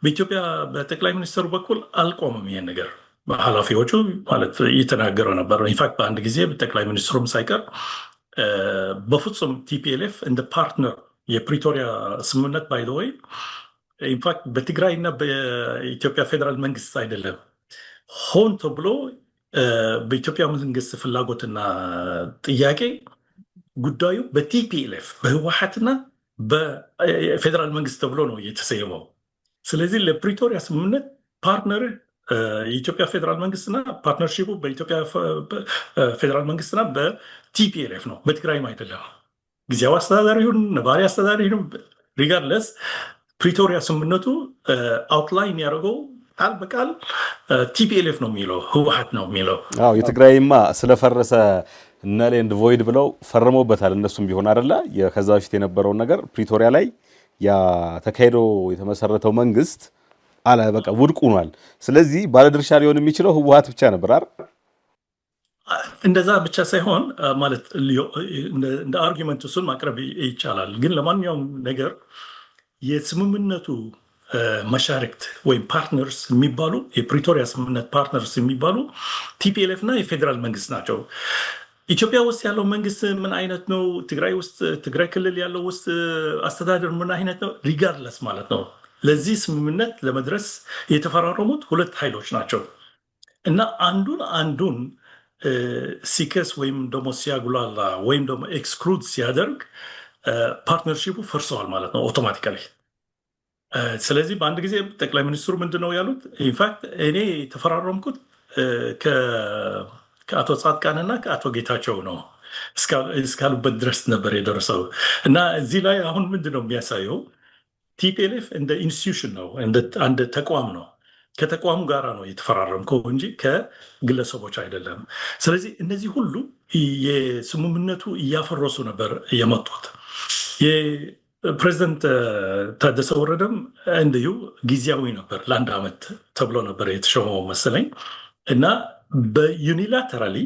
በኢትዮጵያ በጠቅላይ ሚኒስትሩ በኩል አልቆምም ይሄን ነገር። ኃላፊዎቹ ማለት እየተናገረ ነበር። ኢንፋክት በአንድ ጊዜ ጠቅላይ ሚኒስትሩም ሳይቀር በፍጹም ቲፒኤልኤፍ እንደ ፓርትነር የፕሪቶሪያ ስምምነት ባይ ዘ ወይ ኢንፋክት በትግራይ እና በኢትዮጵያ ፌዴራል መንግስት አይደለም፣ ሆን ተብሎ በኢትዮጵያ መንግስት ፍላጎትና ጥያቄ ጉዳዩ በቲፒኤልኤፍ በህወሓትና በፌዴራል መንግስት ተብሎ ነው የተሰየመው። ስለዚህ ለፕሪቶሪያ ስምምነት ፓርትነር የኢትዮጵያ ፌዴራል መንግስትና ፓርትነርሺፑ በኢትዮጵያ ፌዴራል መንግስትና በቲፒኤልኤፍ ነው፣ በትግራይም አይደለም። ጊዜያዊ አስተዳዳሪ ይሁን ነባሪ አስተዳዳሪ ይሁን ሪጋርድለስ ፕሪቶሪያ ስምምነቱ አውትላይን ያደረገው ቃል በቃል ቲፒኤልኤፍ ነው የሚለው፣ ህወሓት ነው የሚለው። የትግራይማ ስለፈረሰ ነል ኤንድ ቮይድ ብለው ፈርመውበታል እነሱም ቢሆን አይደለ። ከዛ በፊት የነበረውን ነገር ፕሪቶሪያ ላይ ያ ተካሂዶ የተመሰረተው መንግስት አለ በቃ ውድቅ ሆኗል። ስለዚህ ባለድርሻ ሊሆን የሚችለው ህወሓት ብቻ ነበር አይደል? እንደዛ ብቻ ሳይሆን ማለት እንደ አርጊመንት እሱን ማቅረብ ይቻላል። ግን ለማንኛውም ነገር የስምምነቱ መሻርክት ወይም ፓርትነርስ የሚባሉ የፕሪቶሪያ ስምምነት ፓርትነርስ የሚባሉ ቲፒኤልኤፍ እና የፌዴራል መንግስት ናቸው። ኢትዮጵያ ውስጥ ያለው መንግስት ምን አይነት ነው? ትግራይ ውስጥ ትግራይ ክልል ያለው ውስጥ አስተዳደር ምን አይነት ነው? ሪጋርድለስ ማለት ነው። ለዚህ ስምምነት ለመድረስ የተፈራረሙት ሁለት ኃይሎች ናቸው እና አንዱን ሲከስ ወይም ደግሞ ሲያጉላላ ወይም ደግሞ ኤክስክሉድ ሲያደርግ ፓርትነርሺፑ ፈርሰዋል ማለት ነው አውቶማቲካሊ። ስለዚህ በአንድ ጊዜ ጠቅላይ ሚኒስትሩ ምንድን ነው ያሉት? ኢንፋክት እኔ የተፈራረምኩት ከአቶ ጻድቃንና ከአቶ ጌታቸው ነው እስካሉበት ድረስ ነበር የደረሰው። እና እዚህ ላይ አሁን ምንድን ነው የሚያሳየው? ቲፒኤልኤፍ እንደ ኢንስቲትዩሽን ነው፣ አንድ ተቋም ነው። ከተቋሙ ጋር ነው የተፈራረምከው እንጂ ከግለሰቦች አይደለም። ስለዚህ እነዚህ ሁሉ የስምምነቱ እያፈረሱ ነበር የመጡት። የፕሬዚደንት ታደሰ ወረደም እንዲሁ ጊዜያዊ ነበር፣ ለአንድ ዓመት ተብሎ ነበር የተሾመው መሰለኝ እና በዩኒላተራሊ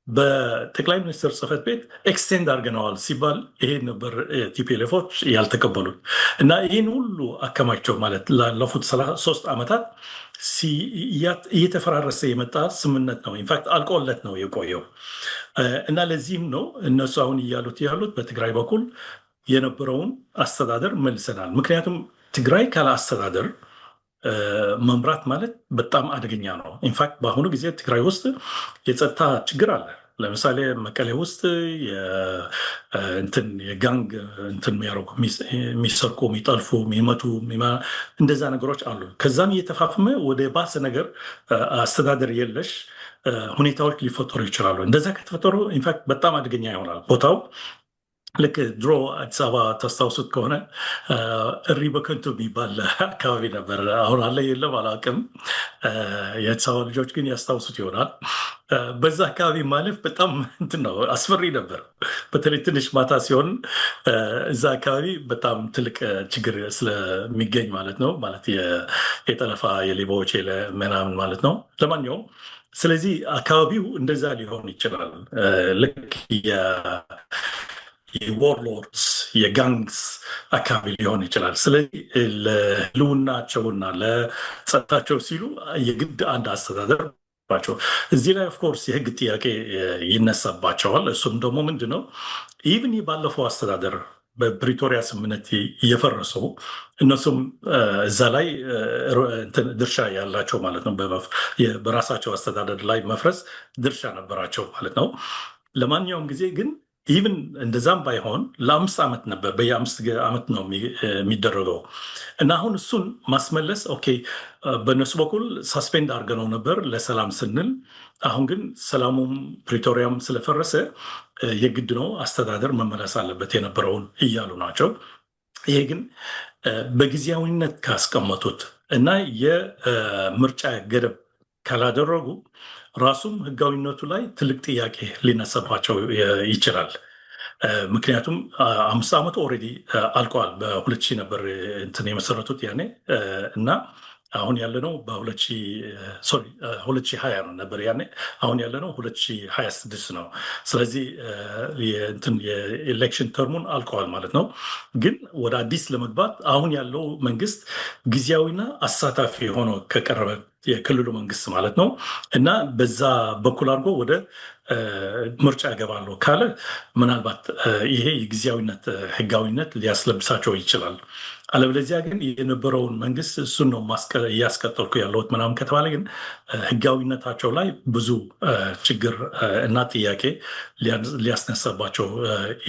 በጠቅላይ ሚኒስትር ጽህፈት ቤት ኤክስቴንድ አድርገነዋል ሲባል ይሄ ነበር ቲፒኤልኤፎች ያልተቀበሉት እና ይህን ሁሉ አከማቸው ማለት ላለፉት 3 ዓመታት እየተፈራረሰ የመጣ ስምምነት ነው። ኢንፋክት አልቆለት ነው የቆየው እና ለዚህም ነው እነሱ አሁን ያሉት በትግራይ በኩል የነበረውን አስተዳደር መልሰናል። ምክንያቱም ትግራይ ካለ አስተዳደር መምራት ማለት በጣም አደገኛ ነው። ኢንፋክት በአሁኑ ጊዜ ትግራይ ውስጥ የጸጥታ ችግር አለ። ለምሳሌ መቀሌ ውስጥ የጋንግ የሚያደርጉ የሚሰርቁ፣ የሚጠልፉ፣ የሚመቱ እንደዛ ነገሮች አሉ። ከዛም እየተፋፍመ ወደ ባሰ ነገር አስተዳደር የለሽ ሁኔታዎች ሊፈጠሩ ይችላሉ። እንደዛ ከተፈጠሩ ኢንፋክት በጣም አደገኛ ይሆናል ቦታው። ልክ ድሮ አዲስ አበባ ታስታውሱት ከሆነ እሪ በከንቱ የሚባል አካባቢ ነበር። አሁን አለ የለም አላውቅም። የአዲስ አበባ ልጆች ግን ያስታውሱት ይሆናል። በዛ አካባቢ ማለፍ በጣም እንትን ነው፣ አስፈሪ ነበር። በተለይ ትንሽ ማታ ሲሆን እዛ አካባቢ በጣም ትልቅ ችግር ስለሚገኝ ማለት ነው። ማለት የጠለፋ የሌባዎች ምናምን ማለት ነው። ለማንኛውም ስለዚህ አካባቢው እንደዛ ሊሆን ይችላል። ልክ የዎርሎርድስ የጋንግስ አካባቢ ሊሆን ይችላል። ስለዚህ ለህልውናቸውና ለጸጥታቸው ሲሉ የግድ አንድ አስተዳደር ባቸው። እዚህ ላይ ኦፍኮርስ የህግ ጥያቄ ይነሳባቸዋል። እሱም ደግሞ ምንድን ነው ኢቭን ባለፈው አስተዳደር በፕሪቶሪያ ስምምነት እየፈረሰው እነሱም እዛ ላይ ድርሻ ያላቸው ማለት ነው። በራሳቸው አስተዳደር ላይ መፍረስ ድርሻ ነበራቸው ማለት ነው። ለማንኛውም ጊዜ ግን ኢቭን እንደዛም ባይሆን ለ5 ዓመት ነበር፣ በየ5 ዓመት ነው የሚደረገው እና አሁን እሱን ማስመለስ ኦኬ፣ በእነሱ በኩል ሳስፔንድ አድርገነው ነበር ለሰላም ስንል። አሁን ግን ሰላሙም ፕሪቶሪያም ስለፈረሰ የግድ ነው አስተዳደር መመለስ አለበት የነበረውን እያሉ ናቸው። ይሄ ግን በጊዜያዊነት ካስቀመጡት እና የምርጫ ገደብ ካላደረጉ ራሱም ህጋዊነቱ ላይ ትልቅ ጥያቄ ሊነሳባቸው ይችላል። ምክንያቱም 5 ዓመቱ ኦልሬዲ አልቀዋል። በ2000 ነበር እንትን የመሰረቱት ያኔ እና አሁን ያለነው በ2020 ነበር ያኔ። አሁን ያለነው 2026 ነው። ስለዚህ የኤሌክሽን ተርሙን አልቀዋል ማለት ነው። ግን ወደ አዲስ ለመግባት አሁን ያለው መንግስት ጊዜያዊና አሳታፊ ሆኖ ከቀረበ የክልሉ መንግስት ማለት ነው እና በዛ በኩል አድርጎ ወደ ምርጫ ያገባለሁ ካለ ምናልባት ይሄ የጊዜያዊነት ህጋዊነት ሊያስለብሳቸው ይችላል። አለበለዚያ ግን የነበረውን መንግስት እሱን ነው እያስቀጠልኩ ያለሁት ምናምን ከተባለ ግን ህጋዊነታቸው ላይ ብዙ ችግር እና ጥያቄ ሊያስነሳባቸው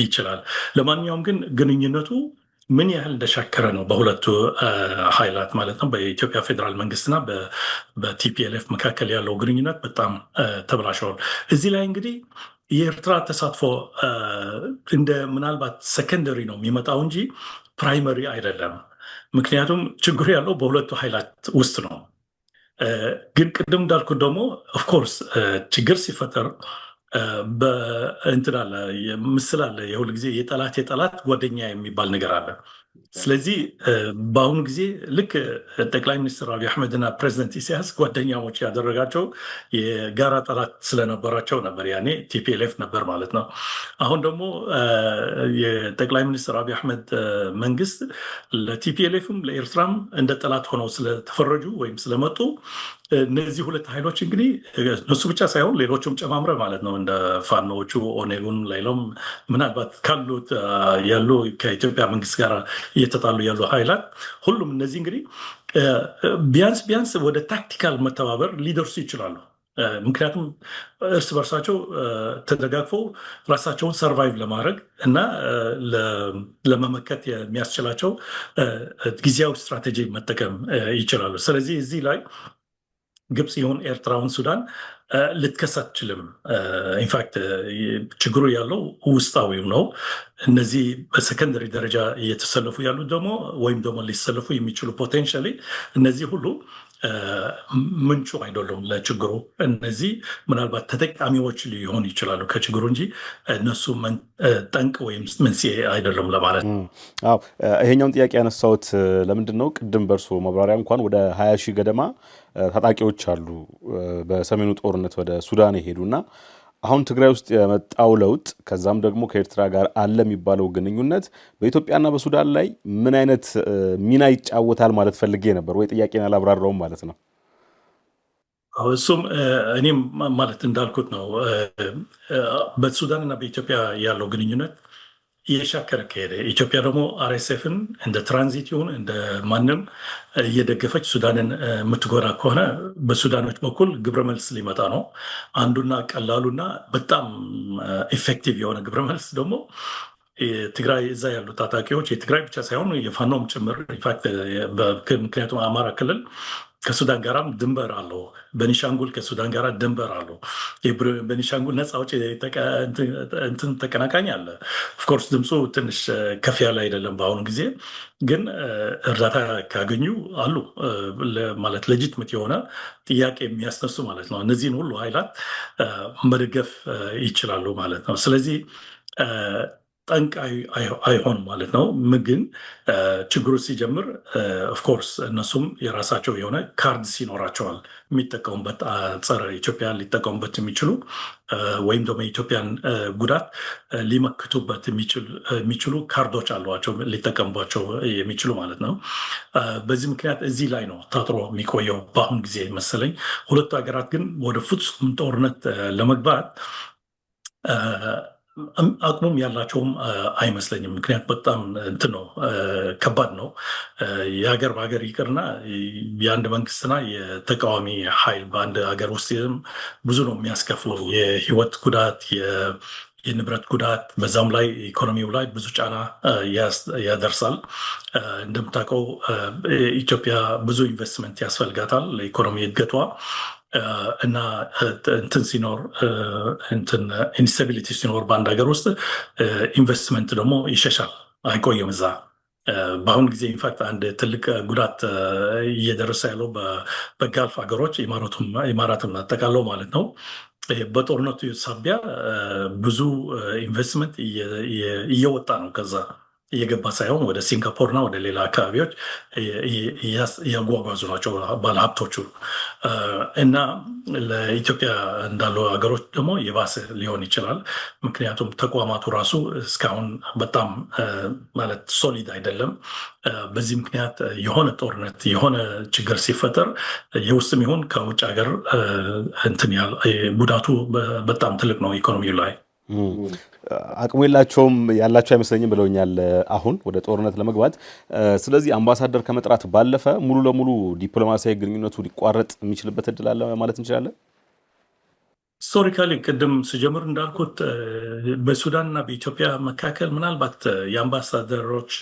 ይችላል። ለማንኛውም ግን ግንኙነቱ ምን ያህል እንደሻከረ ነው በሁለቱ ኃይላት ማለት ነው፣ በኢትዮጵያ ፌዴራል መንግስትና በቲፒኤልኤፍ መካከል ያለው ግንኙነት በጣም ተበላሸዋል። እዚህ ላይ እንግዲህ የኤርትራ ተሳትፎ እንደ ምናልባት ሰከንደሪ ነው የሚመጣው እንጂ ፕራይመሪ አይደለም። ምክንያቱም ችግሩ ያለው በሁለቱ ኃይላት ውስጥ ነው። ግን ቅድም እንዳልኩት ደግሞ ኦፍኮርስ ችግር ሲፈጠር በእንትን አለ ምስል አለ፣ የሁል ጊዜ የጠላት ጓደኛ የሚባል ነገር አለ። ስለዚህ በአሁኑ ጊዜ ልክ ጠቅላይ ሚኒስትር አብይ አሕመድና ፕሬዚደንት ኢሳያስ ጓደኛሞች ያደረጋቸው የጋራ ጠላት ስለነበራቸው ነበር። ያኔ ቲፒኤልኤፍ ነበር ማለት ነው። አሁን ደግሞ የጠቅላይ ሚኒስትር አብይ አሕመድ መንግስት ለቲፒኤልኤፍም ለኤርትራም እንደ ጠላት ሆነው ስለተፈረጁ ወይም ስለመጡ እነዚህ ሁለት ኃይሎች እንግዲህ እነሱ ብቻ ሳይሆን ሌሎቹም ጨማምረ ማለት ነው እንደ ፋኖዎቹ ኦኔጉን ሌሎም ምናልባት ካሉት ያሉ ከኢትዮጵያ መንግስት ጋር እየተጣሉ ያሉ ኃይላት ሁሉም እነዚህ እንግዲህ ቢያንስ ወደ ታክቲካል መተባበር ሊደርሱ ይችላሉ። ምክንያቱም እርስ በርሳቸው ተደጋግፈው ራሳቸውን ሰርቫይቭ ለማድረግ እና ለመመከት የሚያስችላቸው ጊዜያዊ ስትራቴጂ መጠቀም ይችላሉ። ስለዚህ እዚህ ላይ ግብፅ ይሁን ኤርትራውን ሱዳን ልትከስ አትችልም። ኢንፋክት ችግሩ ያለው ውስጣዊው ነው። እነዚህ በሰከንደሪ ደረጃ እየተሰለፉ ያሉት ደግሞ ወይም ደግሞ ሊሰለፉ የሚችሉ ፖቴንሻሊ እነዚህ ሁሉ ምንጩ አይደሉም ለችግሩ። እነዚህ ምናልባት ተጠቃሚዎች ሊሆኑ ይችላሉ ከችግሩ እንጂ እነሱ ጠንቅ ወይም መንስኤ አይደለም ለማለት ነው። ይሄኛውን ጥያቄ ያነሳሁት ለምንድን ነው? ቅድም በእርሶ ማብራሪያ እንኳን ወደ 20 ሺህ ገደማ ታጣቂዎች አሉ በሰሜኑ ጦርነት ወደ ሱዳን የሄዱና አሁን ትግራይ ውስጥ የመጣው ለውጥ ከዛም ደግሞ ከኤርትራ ጋር አለ የሚባለው ግንኙነት በኢትዮጵያና በሱዳን ላይ ምን አይነት ሚና ይጫወታል ማለት ፈልጌ ነበር። ወይ ጥያቄን አላብራራውም ማለት ነው። እሱም እኔም ማለት እንዳልኩት ነው። በሱዳንና በኢትዮጵያ ያለው ግንኙነት እየሻከረ ከሄደ ኢትዮጵያ ደግሞ አርኤስኤፍን እንደ ትራንዚት ይሁን እንደ ማንም እየደገፈች ሱዳንን የምትጎዳ ከሆነ በሱዳኖች በኩል ግብረ መልስ ሊመጣ ነው። አንዱና ቀላሉና በጣም ኢፌክቲቭ የሆነ ግብረ መልስ ደግሞ ትግራይ እዛ ያሉ ታጣቂዎች የትግራይ ብቻ ሳይሆን የፋኖም ጭምር ኢንፋክት ምክንያቱም አማራ ክልል ከሱዳን ጋራም ድንበር አለው። በኒሻንጉል ከሱዳን ጋር ድንበር አለው። በኒሻንጉል ነፃ አውጪ እንትን ተቀናቃኝ አለ። ኦፍኮርስ ድምፁ ትንሽ ከፍ ያለ አይደለም በአሁኑ ጊዜ፣ ግን እርዳታ ካገኙ አሉ ማለት ሌጂትመት የሆነ ጥያቄ የሚያስነሱ ማለት ነው። እነዚህን ሁሉ ኃይላት መደገፍ ይችላሉ ማለት ነው። ስለዚህ ጠንቅ አይሆንም ማለት ነው። ግን ችግሩ ሲጀምር ኦፍኮርስ እነሱም የራሳቸው የሆነ ካርድ ሲኖራቸዋል የሚጠቀሙበት ጸረ ኢትዮጵያ ሊጠቀሙበት የሚችሉ ወይም ደግሞ የኢትዮጵያን ጉዳት ሊመክቱበት የሚችሉ ካርዶች አሏቸው ሊጠቀሙባቸው የሚችሉ ማለት ነው። በዚህ ምክንያት እዚህ ላይ ነው ታጥሮ የሚቆየው በአሁን ጊዜ መሰለኝ። ሁለቱ ሀገራት ግን ወደ ፍጹም ጦርነት ለመግባት አቅሙም ያላቸውም አይመስለኝም። ምክንያት በጣም እንትን ነው፣ ከባድ ነው። የሀገር በሀገር ይቅርና የአንድ መንግስትና የተቃዋሚ ኃይል በአንድ ሀገር ውስጥ ብዙ ነው የሚያስከፍለው። የህይወት ጉዳት፣ የንብረት ጉዳት፣ በዛም ላይ ኢኮኖሚው ላይ ብዙ ጫና ያደርሳል። እንደምታውቀው ኢትዮጵያ ብዙ ኢንቨስትመንት ያስፈልጋታል ለኢኮኖሚ እድገቷ እና እንትን ሲኖር ኢንስታቢሊቲ ሲኖር በአንድ ሀገር ውስጥ ኢንቨስትመንት ደግሞ ይሸሻል፣ አይቆይም እዛ። በአሁኑ ጊዜ ኢንፋክት አንድ ትልቅ ጉዳት እየደረሰ ያለው በጋልፍ ሀገሮች ኢማራትን አጠቃለው ማለት ነው። በጦርነቱ ሳቢያ ብዙ ኢንቨስትመንት እየወጣ ነው ከዛ እየገባ ሳይሆን ወደ ሲንጋፖርና ወደ ሌላ አካባቢዎች እያጓጓዙ ናቸው ባለሀብቶቹ። እና ለኢትዮጵያ እንዳሉ ሀገሮች ደግሞ የባሰ ሊሆን ይችላል። ምክንያቱም ተቋማቱ ራሱ እስካሁን በጣም ማለት ሶሊድ አይደለም። በዚህ ምክንያት የሆነ ጦርነት የሆነ ችግር ሲፈጠር የውስጥም ይሁን ከውጭ ሀገር ጉዳቱ በጣም ትልቅ ነው ኢኮኖሚው ላይ። አቅሙ የላቸውም ያላቸው አይመስለኝም ብለውኛል አሁን ወደ ጦርነት ለመግባት። ስለዚህ አምባሳደር ከመጥራት ባለፈ ሙሉ ለሙሉ ዲፕሎማሲያዊ ግንኙነቱ ሊቋረጥ የሚችልበት እድል አለ ማለት እንችላለን? ሂስቶሪካሊ ቅድም ስጀምር እንዳልኩት በሱዳን እና በኢትዮጵያ መካከል ምናልባት የአምባሳደሮች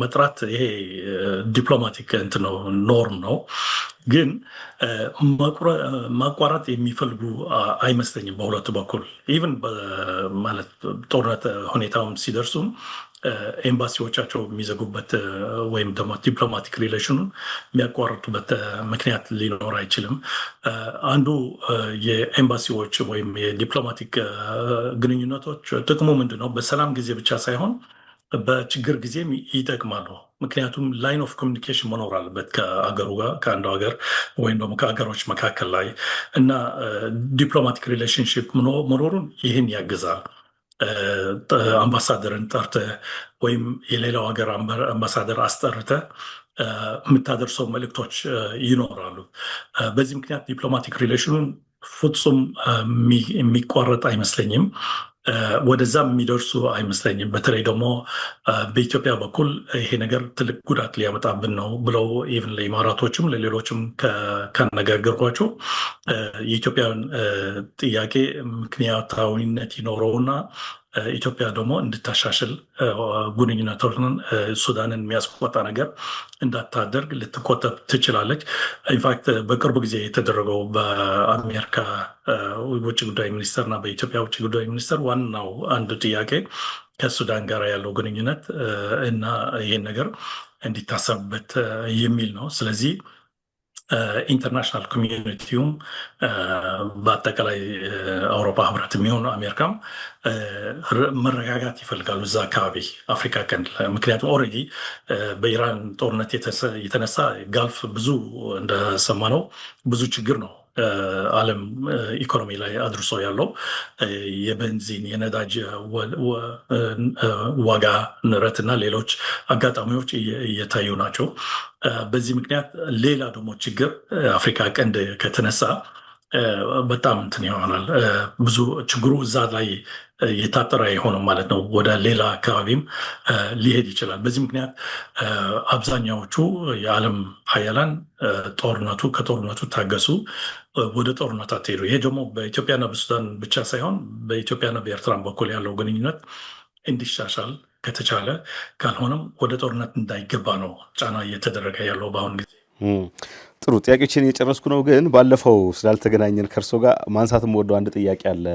መጥራት ይሄ ዲፕሎማቲክ እንትን ነው፣ ኖርም ነው። ግን ማቋረጥ የሚፈልጉ አይመስለኝም በሁለቱ በኩል። ኢቨን ማለት ጦርነት ሁኔታውን ሲደርሱም ኤምባሲዎቻቸው የሚዘጉበት ወይም ደግሞ ዲፕሎማቲክ ሪሌሽኑን የሚያቋርጡበት ምክንያት ሊኖር አይችልም። አንዱ የኤምባሲዎች ወይም የዲፕሎማቲክ ግንኙነቶች ጥቅሙ ምንድን ነው? በሰላም ጊዜ ብቻ ሳይሆን በችግር ጊዜም ይጠቅማሉ። ምክንያቱም ላይን ኦፍ ኮሚኒኬሽን መኖር አለበት ከአገሩ ጋር ከአንዱ ሀገር ወይም ደግሞ ከሀገሮች መካከል ላይ እና ዲፕሎማቲክ ሪሌሽንሽፕ መኖሩን ይህን ያግዛል። አምባሳደርን ጠርተ ወይም የሌላው ሀገር አምባሳደር አስጠርተ የምታደርሰው መልእክቶች ይኖራሉ። በዚህ ምክንያት ዲፕሎማቲክ ሪሌሽኑን ፍጹም የሚቋረጥ አይመስለኝም። ወደዛም የሚደርሱ አይመስለኝም። በተለይ ደግሞ በኢትዮጵያ በኩል ይሄ ነገር ትልቅ ጉዳት ሊያመጣብን ነው ብለው ኢቭን ለኢማራቶችም ለሌሎችም ካነጋገርኳቸው የኢትዮጵያን ጥያቄ ምክንያታዊነት ይኖረውና ኢትዮጵያ ደግሞ እንድታሻሽል ግንኙነቶችን ሱዳንን የሚያስቆጣ ነገር እንዳታደርግ ልትቆጠብ ትችላለች። ኢንፋክት በቅርቡ ጊዜ የተደረገው በአሜሪካ ውጭ ጉዳይ ሚኒስትር እና በኢትዮጵያ ውጭ ጉዳይ ሚኒስትር ዋናው አንዱ ጥያቄ ከሱዳን ጋር ያለው ግንኙነት እና ይህን ነገር እንዲታሰብበት የሚል ነው። ስለዚህ ኢንተርናሽናል ኮሚዩኒቲውም በአጠቃላይ አውሮፓ ህብረት የሚሆን አሜሪካም መረጋጋት ይፈልጋሉ እዛ አካባቢ አፍሪካ ቀንድ። ምክንያቱም ኦልሬዲ በኢራን ጦርነት የተነሳ ጋልፍ ብዙ እንደሰማነው ብዙ ችግር ነው ዓለም ኢኮኖሚ ላይ አድርሶ ያለው የቤንዚን የነዳጅ ዋጋ ንረት እና ሌሎች አጋጣሚዎች እየታዩ ናቸው። በዚህ ምክንያት ሌላ ደግሞ ችግር አፍሪካ ቀንድ ከተነሳ በጣም እንትን ይሆናል። ብዙ ችግሩ እዛ ላይ የታጠረ የሆነው ማለት ነው። ወደ ሌላ አካባቢም ሊሄድ ይችላል። በዚህ ምክንያት አብዛኛዎቹ የዓለም ሀያላን ከጦርነቱ ታገሱ፣ ወደ ጦርነት አትሄዱ። ይሄ ደግሞ በኢትዮጵያና በሱዳን ብቻ ሳይሆን በኢትዮጵያና በኤርትራን በኩል ያለው ግንኙነት እንዲሻሻል ከተቻለ፣ ካልሆነም ወደ ጦርነት እንዳይገባ ነው ጫና እየተደረገ ያለው በአሁን ጊዜ። ጥሩ ጥያቄዎችን እየጨረስኩ ነው፣ ግን ባለፈው ስላልተገናኘን ከእርሶ ጋር ማንሳትም ወደው አንድ ጥያቄ አለ።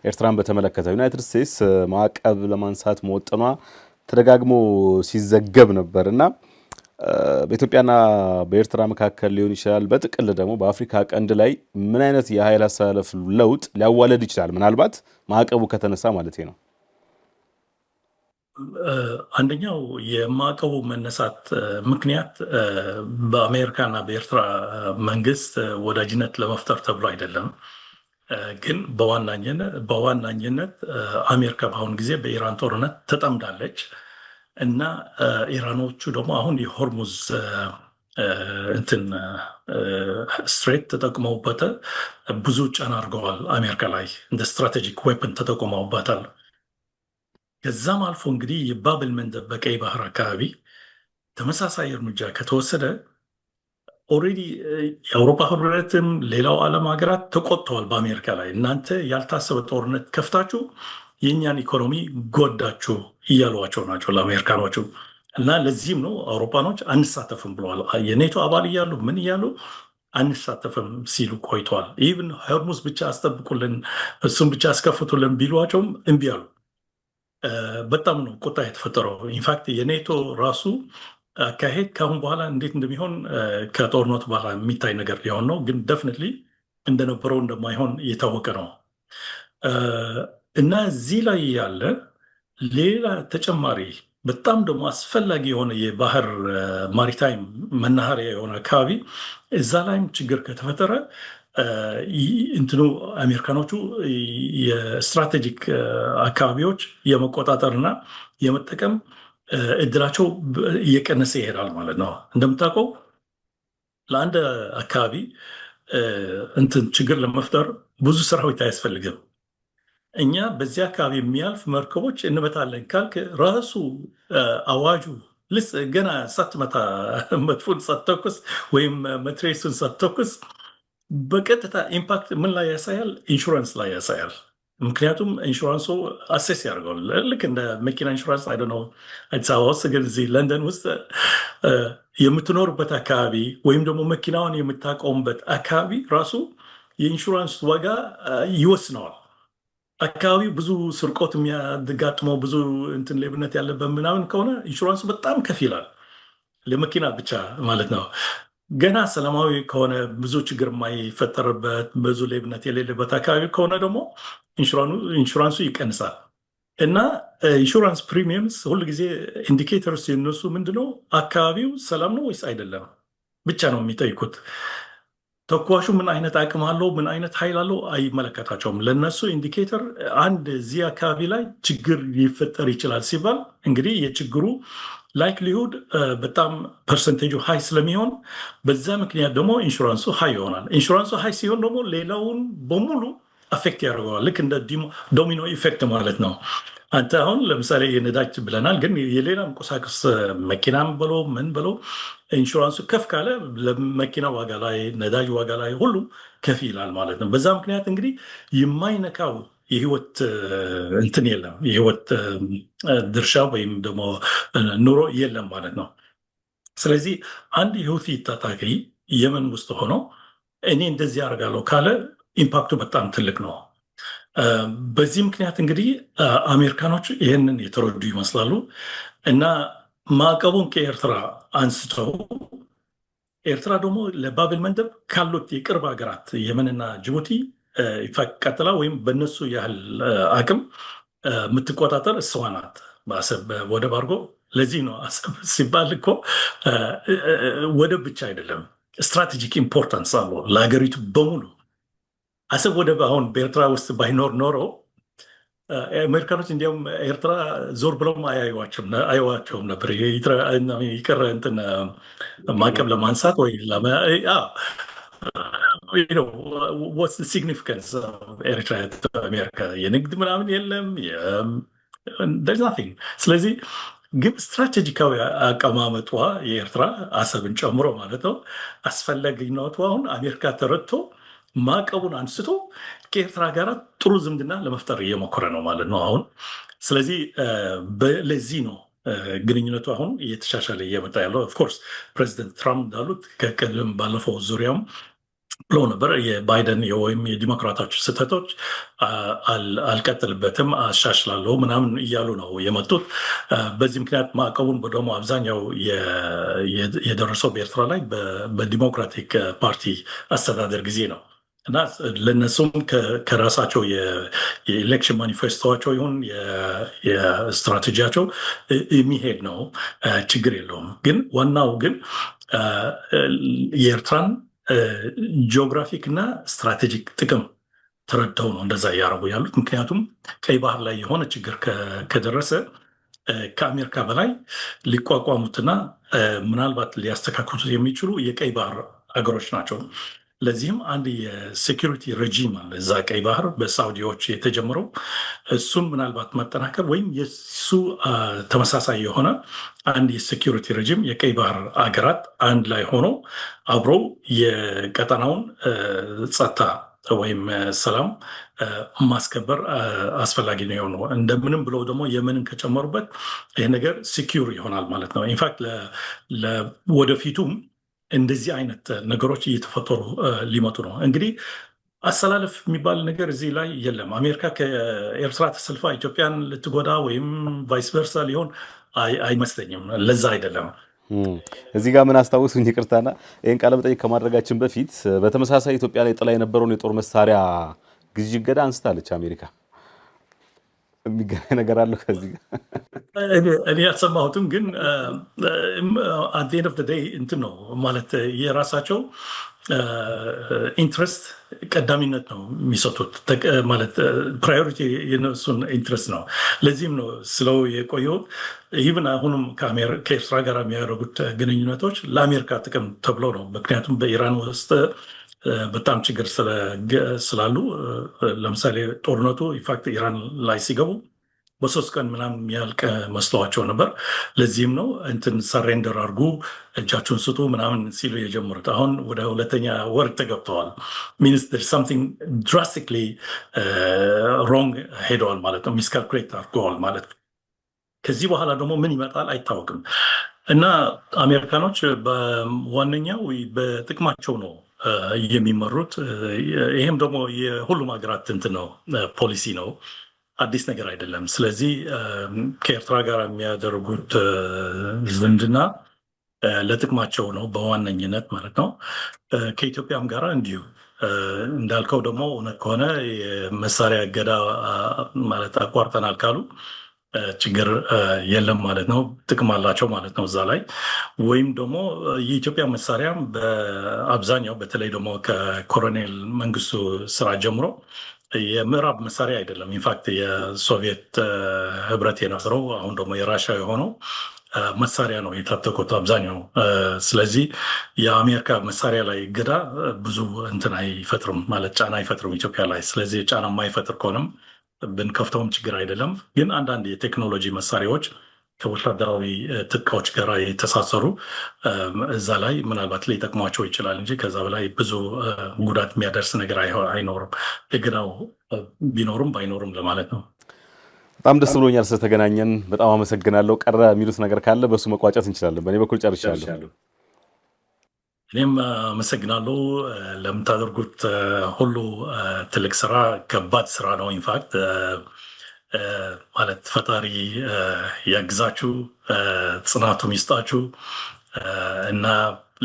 ኤርትራን በተመለከተ ዩናይትድ ስቴትስ ማዕቀብ ለማንሳት መወጠኗ ተደጋግሞ ሲዘገብ ነበር እና በኢትዮጵያና በኤርትራ መካከል ሊሆን ይችላል፣ በጥቅል ደግሞ በአፍሪካ ቀንድ ላይ ምን አይነት የኃይል አሰላለፍ ለውጥ ሊያዋለድ ይችላል? ምናልባት ማዕቀቡ ከተነሳ ማለት ነው። አንደኛው የማዕቀቡ መነሳት ምክንያት በአሜሪካና በኤርትራ መንግስት ወዳጅነት ለመፍጠር ተብሎ አይደለም። ግን በዋናኝነት አሜሪካ በአሁኑ ጊዜ በኢራን ጦርነት ተጠምዳለች እና ኢራኖቹ ደግሞ አሁን የሆርሙዝ እንትን ስትሬት ተጠቅመውበት ብዙ ጫና አድርገዋል አሜሪካ ላይ፣ እንደ ስትራቴጂክ ዌፐን ተጠቅመውበታል። ከዛም አልፎ እንግዲህ የባብል መንደብ በቀይ ባህር አካባቢ ተመሳሳይ እርምጃ ከተወሰደ ኦልሬዲ የአውሮፓ ህብረትም ሌላው ዓለም ሀገራት ተቆጥተዋል በአሜሪካ ላይ። እናንተ ያልታሰበ ጦርነት ከፍታችሁ የእኛን ኢኮኖሚ ጎዳችሁ እያሏቸው ናቸው ለአሜሪካኖቹ። እና ለዚህም ነው አውሮፓኖች አንሳተፍም ብለዋል። የኔቶ አባል እያሉ ምን እያሉ አንሳተፍም ሲሉ ቆይተዋል። ኢቭን ሆርሙዝ ብቻ አስጠብቁልን፣ እሱም ብቻ አስከፍቱልን ቢሏቸውም እምቢ አሉ። በጣም ነው ቁጣ የተፈጠረው። ኢንፋክት የኔቶ ራሱ አካሄድ ከአሁን በኋላ እንዴት እንደሚሆን ከጦርነቱ በኋላ የሚታይ ነገር ሊሆን ነው፣ ግን ደፍኒትሊ እንደነበረው እንደማይሆን እየታወቀ ነው። እና እዚህ ላይ ያለ ሌላ ተጨማሪ በጣም ደግሞ አስፈላጊ የሆነ የባህር ማሪታይም መናኸሪያ የሆነ አካባቢ እዛ ላይም ችግር ከተፈጠረ እንትኑ አሜሪካኖቹ የስትራቴጂክ አካባቢዎች የመቆጣጠርና የመጠቀም እድላቸው እየቀነሰ ይሄዳል ማለት ነው። እንደምታውቀው ለአንድ አካባቢ እንትን ችግር ለመፍጠር ብዙ ሰራዊት አያስፈልግም። እኛ በዚህ አካባቢ የሚያልፍ መርከቦች እንመታለን ካልክ ራሱ አዋጁ ገና ሳትመታ መጥፎን ሳትተኩስ ወይም መትሬሱን ሳትተኩስ በቀጥታ ኢምፓክት ምን ላይ ያሳያል? ኢንሹራንስ ላይ ያሳያል። ምክንያቱም ኢንሹራንሱ አሴስ ያደርገዋል። ልክ እንደ መኪና ኢንሹራንስ አይ ነው አዲስ አበባ ውስጥ ግን እዚህ ለንደን ውስጥ የምትኖርበት አካባቢ ወይም ደግሞ መኪናውን የምታቆምበት አካባቢ ራሱ የኢንሹራንስ ዋጋ ይወስነዋል። አካባቢው ብዙ ስርቆት የሚያጋጥመው ብዙ እንትን ሌብነት ያለበት ምናምን ከሆነ ኢንሹራንሱ በጣም ከፍ ይላል። ለመኪና ብቻ ማለት ነው። ገና ሰላማዊ ከሆነ ብዙ ችግር የማይፈጠርበት ብዙ ሌብነት የሌለበት አካባቢ ከሆነ ደግሞ ኢንሹራንሱ ይቀንሳል። እና ኢንሹራንስ ፕሪሚየምስ ሁሉ ጊዜ ኢንዲኬተርስ የነሱ ምንድነው? አካባቢው ሰላም ነው ወይስ አይደለም ብቻ ነው የሚጠይቁት። ተኳሹ ምን አይነት አቅም አለው፣ ምን አይነት ኃይል አለው አይመለከታቸውም። ለነሱ ኢንዲኬተር አንድ እዚህ አካባቢ ላይ ችግር ሊፈጠር ይችላል ሲባል እንግዲህ የችግሩ ላይክሊሁድ በጣም ፐርሰንቴጁ ሀይ ስለሚሆን በዛ ምክንያት ደግሞ ኢንሹራንሱ ሀይ ይሆናል። ኢንሹራንሱ ሀይ ሲሆን ደግሞ ሌላውን በሙሉ አፌክት ያደርገዋል። ልክ እንደ ዶሚኖ ኢፌክት ማለት ነው። አንተ አሁን ለምሳሌ የነዳጅ ብለናል፣ ግን የሌላም ቁሳቁስ መኪናም ብሎ ምን ብሎ ኢንሹራንሱ ከፍ ካለ ለመኪና ዋጋ ላይ ነዳጅ ዋጋ ላይ ሁሉ ከፍ ይላል ማለት ነው። በዛ ምክንያት እንግዲህ የማይነካው የህይወት እንትን የለም፣ የህይወት ድርሻ ወይም ደግሞ ኑሮ የለም ማለት ነው። ስለዚህ አንድ የሁቲ ታጣቂ የመን ውስጥ ሆኖ እኔ እንደዚህ አደርጋለሁ ካለ ኢምፓክቱ በጣም ትልቅ ነው። በዚህ ምክንያት እንግዲህ አሜሪካኖች ይህንን የተረዱ ይመስላሉ እና ማዕቀቡን ከኤርትራ አንስተው ኤርትራ ደግሞ ለባብል መንደብ ካሉት የቅርብ ሀገራት የመንና ጅቡቲ ቀጥላ ወይም በነሱ ያህል አቅም የምትቆጣጠር እሷ ናት በአሰብ ወደብ አድርጎ። ለዚህ ነው አሰብ ሲባል እኮ ወደብ ብቻ አይደለም፣ ስትራቴጂክ ኢምፖርታንስ አለው ለሀገሪቱ በሙሉ። አሰብ ወደብ አሁን በኤርትራ ውስጥ ባይኖር ኖሮ አሜሪካኖች እንዲያውም ኤርትራ ዞር ብለውም አያዩዋቸውም ነበር። ይቀረ እንትን ማዕቀብ ለማንሳት ወይ ሲግኒፊካንስ ኤርትራ አሜሪካ የንግድ ምናምን የለም። ስለዚህ ግን ስትራቴጂካዊ አቀማመጧ የኤርትራ አሰብን ጨምሮ ማለት ነው አስፈላጊነቱ አሁን አሜሪካ ተረድቶ ማዕቀቡን አንስቶ ከኤርትራ ጋር ጥሩ ዝምድና ለመፍጠር እየሞከረ ነው ማለት ነው አሁን። ስለዚህ ለዚህ ነው ግንኙነቱ አሁን እየተሻሻለ እየመጣ ያለው። ኦፍኮርስ ፕሬዚደንት ትራምፕ እንዳሉት ከቀደም ባለፈው ዙሪያም ብሎ ነበር የባይደን ወይም የዲሞክራቶች ስህተቶች አልቀጥልበትም አሻሽላለሁ ምናምን እያሉ ነው የመጡት። በዚህ ምክንያት ማዕቀቡን ደግሞ አብዛኛው የደረሰው በኤርትራ ላይ በዲሞክራቲክ ፓርቲ አስተዳደር ጊዜ ነው እና ለነሱም ከራሳቸው የኤሌክሽን ማኒፌስቶቸው ይሁን የስትራቴጂያቸው የሚሄድ ነው፣ ችግር የለውም። ግን ዋናው ግን የኤርትራን ጂኦግራፊክ እና ስትራቴጂክ ጥቅም ተረድተው ነው እንደዛ እያደረጉ ያሉት። ምክንያቱም ቀይ ባህር ላይ የሆነ ችግር ከደረሰ ከአሜሪካ በላይ ሊቋቋሙትና ምናልባት ሊያስተካክሉት የሚችሉ የቀይ ባህር ሀገሮች ናቸው። ለዚህም አንድ የሴኪሪቲ ሬጂም አለ እዛ ቀይ ባህር በሳውዲዎች የተጀመረው። እሱን ምናልባት ማጠናከር ወይም የሱ ተመሳሳይ የሆነ አንድ የሴኪሪቲ ሬጂም የቀይ ባህር አገራት አንድ ላይ ሆኖ አብረው የቀጠናውን ጸጥታ ወይም ሰላም ማስከበር አስፈላጊ ነው የሆነው። እንደምንም ብለው ደግሞ የመንን ከጨመሩበት ይህ ነገር ሴኪዩር ይሆናል ማለት ነው። ኢንፋክት ወደፊቱም እንደዚህ አይነት ነገሮች እየተፈጠሩ ሊመጡ ነው። እንግዲህ አሰላለፍ የሚባል ነገር እዚህ ላይ የለም። አሜሪካ ከኤርትራ ተሰልፋ ኢትዮጵያን ልትጎዳ ወይም ቫይስ ቨርሳ ሊሆን አይመስለኝም። ለዛ አይደለም። እዚህ ጋር ምን አስታውሱኝ፣ ይቅርታና ይህን ቃለ መጠይቅ ከማድረጋችን በፊት በተመሳሳይ ኢትዮጵያ ላይ ጥላ የነበረውን የጦር መሳሪያ ግዢ እገዳ አንስታለች አሜሪካ። የሚገናኝ ነገር አለው ከዚህ ጋር? እኔ ያልሰማሁትም፣ ግን አት ኤንድ ኦፍ ዘ ዴይ እንትን ነው ማለት የራሳቸው ኢንትረስት ቀዳሚነት ነው የሚሰጡት፣ ማለት ፕራዮሪቲ የነሱን ኢንትረስት ነው። ለዚህም ነው ስለው የቆየው ይህን አሁንም ከኤርትራ ጋር የሚያደርጉት ግንኙነቶች ለአሜሪካ ጥቅም ተብሎ ነው። ምክንያቱም በኢራን ውስጥ በጣም ችግር ስላሉ ለምሳሌ ጦርነቱ ኢንፋክት ኢራን ላይ ሲገቡ በ3 ቀን ምናምን የሚያልቅ መስለዋቸው ነበር። ለዚህም ነው እንትን ሰሬንደር አድርጉ እጃችሁን ስጡ ምናምን ሲሉ የጀመሩት። አሁን ወደ 2ኛ ወር ተገብተዋል። ሚኒስትር ሳምቲንግ ድራስቲክሊ ሮንግ ሄደዋል ማለት ነው፣ ሚስካልኩሌት አድርገዋል ማለት ነው። ከዚህ በኋላ ደግሞ ምን ይመጣል አይታወቅም። እና አሜሪካኖች በዋነኛው በጥቅማቸው ነው የሚመሩት። ይህም ደግሞ የሁሉም ሀገራት እንትን ነው፣ ፖሊሲ ነው፣ አዲስ ነገር አይደለም። ስለዚህ ከኤርትራ ጋር የሚያደርጉት ዝምድና ለጥቅማቸው ነው በዋነኝነት ማለት ነው። ከኢትዮጵያም ጋር እንዲሁ እንዳልከው ደግሞ እውነት ከሆነ የመሳሪያ እገዳ ማለት አቋርጠናል ካሉ ችግር የለም ማለት ነው። ጥቅም አላቸው ማለት ነው እዛ ላይ። ወይም ደግሞ የኢትዮጵያ መሳሪያም በአብዛኛው በተለይ ደግሞ ከኮሎኔል መንግስቱ ስራ ጀምሮ የምዕራብ መሳሪያ አይደለም። ኢንፋክት የሶቪየት ህብረት የነበረው አሁን ደግሞ የራሻ የሆነው መሳሪያ ነው የታጠቁት አብዛኛው። ስለዚህ የአሜሪካ መሳሪያ ላይ እገዳ ብዙ እንትን አይፈጥርም ማለት ጫና አይፈጥርም ኢትዮጵያ ላይ። ስለዚህ ጫና የማይፈጥር ከሆነም ብንከፍተውም ችግር አይደለም። ግን አንዳንድ የቴክኖሎጂ መሳሪያዎች ከወታደራዊ ትጥቆች ጋር የተሳሰሩ እዛ ላይ ምናልባት ሊጠቅሟቸው ይችላል እንጂ ከዛ በላይ ብዙ ጉዳት የሚያደርስ ነገር አይኖርም። ግናው ቢኖርም ባይኖርም ለማለት ነው። በጣም ደስ ብሎኛል ስለተገናኘን፣ በጣም አመሰግናለሁ። ቀረ የሚሉት ነገር ካለ በሱ መቋጨት እንችላለን። በእኔ በኩል ጨርሻለሁ። እኔም አመሰግናለሁ ለምታደርጉት ሁሉ። ትልቅ ስራ፣ ከባድ ስራ ነው። ኢንፋክት ማለት ፈጣሪ ያግዛችሁ፣ ጽናቱን ይስጣችሁ እና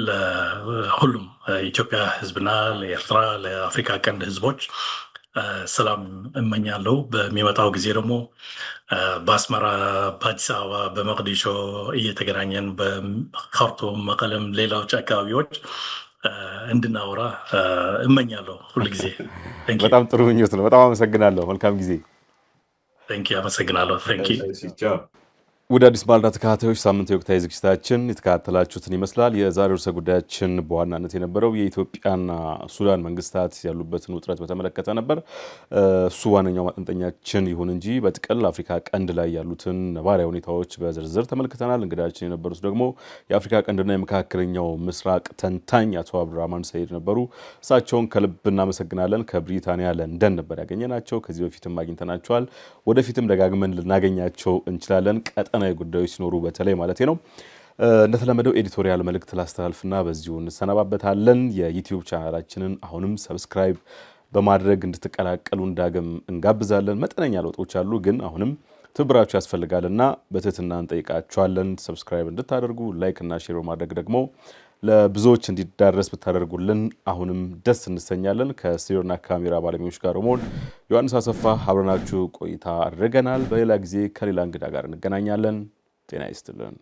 ለሁሉም ኢትዮጵያ ሕዝብና ለኤርትራ፣ ለአፍሪካ ቀንድ ሕዝቦች ሰላም እመኛለሁ። በሚመጣው ጊዜ ደግሞ በአስመራ፣ በአዲስ አበባ፣ በመቅዲሾ እየተገናኘን በካርቱም፣ መቀለም፣ ሌሎች አካባቢዎች እንድናወራ እመኛለሁ ሁሉ ጊዜ። በጣም ጥሩ ምኞት ነው። በጣም አመሰግናለሁ። መልካም ጊዜ። አመሰግናለሁ። ወደ አዲስ ማለዳ ተከታታዮች ሳምንት የወቅታዊ ዝግጅታችን የተከታተላችሁትን ይመስላል። የዛሬው ርዕሰ ጉዳያችን በዋናነት የነበረው የኢትዮጵያና ሱዳን መንግስታት ያሉበትን ውጥረት በተመለከተ ነበር። እሱ ዋነኛው ማጠንጠኛችን ይሁን እንጂ በጥቅል አፍሪካ ቀንድ ላይ ያሉትን ነባራዊ ሁኔታዎች በዝርዝር ተመልክተናል። እንግዳችን የነበሩት ደግሞ የአፍሪካ ቀንድና የመካከለኛው ምስራቅ ተንታኝ አቶ አብዱራህማን ሰይድ ነበሩ። እሳቸውን ከልብ እናመሰግናለን። ከብሪታንያ ለንደን ነበር ያገኘናቸው። ከዚህ በፊትም አግኝተናቸዋል። ወደፊትም ደጋግመን ልናገኛቸው እንችላለን። ቀጠናዊ ጉዳዮች ሲኖሩ በተለይ ማለት ነው። እንደተለመደው ኤዲቶሪያል መልእክት ላስተላልፍና በዚሁ እንሰነባበታለን። የዩቲዩብ ቻናላችንን አሁንም ሰብስክራይብ በማድረግ እንድትቀላቀሉን ዳግም እንጋብዛለን። መጠነኛ ለውጦች አሉ፣ ግን አሁንም ትብብራችሁ ያስፈልጋልና በትህትና እንጠይቃችኋለን። ሰብስክራይብ እንድታደርጉ፣ ላይክ እና ሼር በማድረግ ደግሞ ለብዙዎች እንዲዳረስ ብታደርጉልን አሁንም ደስ እንሰኛለን። ከስቱዲዮና ካሜራ ባለሙያዎች ጋር ሆነን ዮሐንስ አሰፋ አብረናችሁ ቆይታ አድርገናል። በሌላ ጊዜ ከሌላ እንግዳ ጋር እንገናኛለን። ጤና ይስጥልን።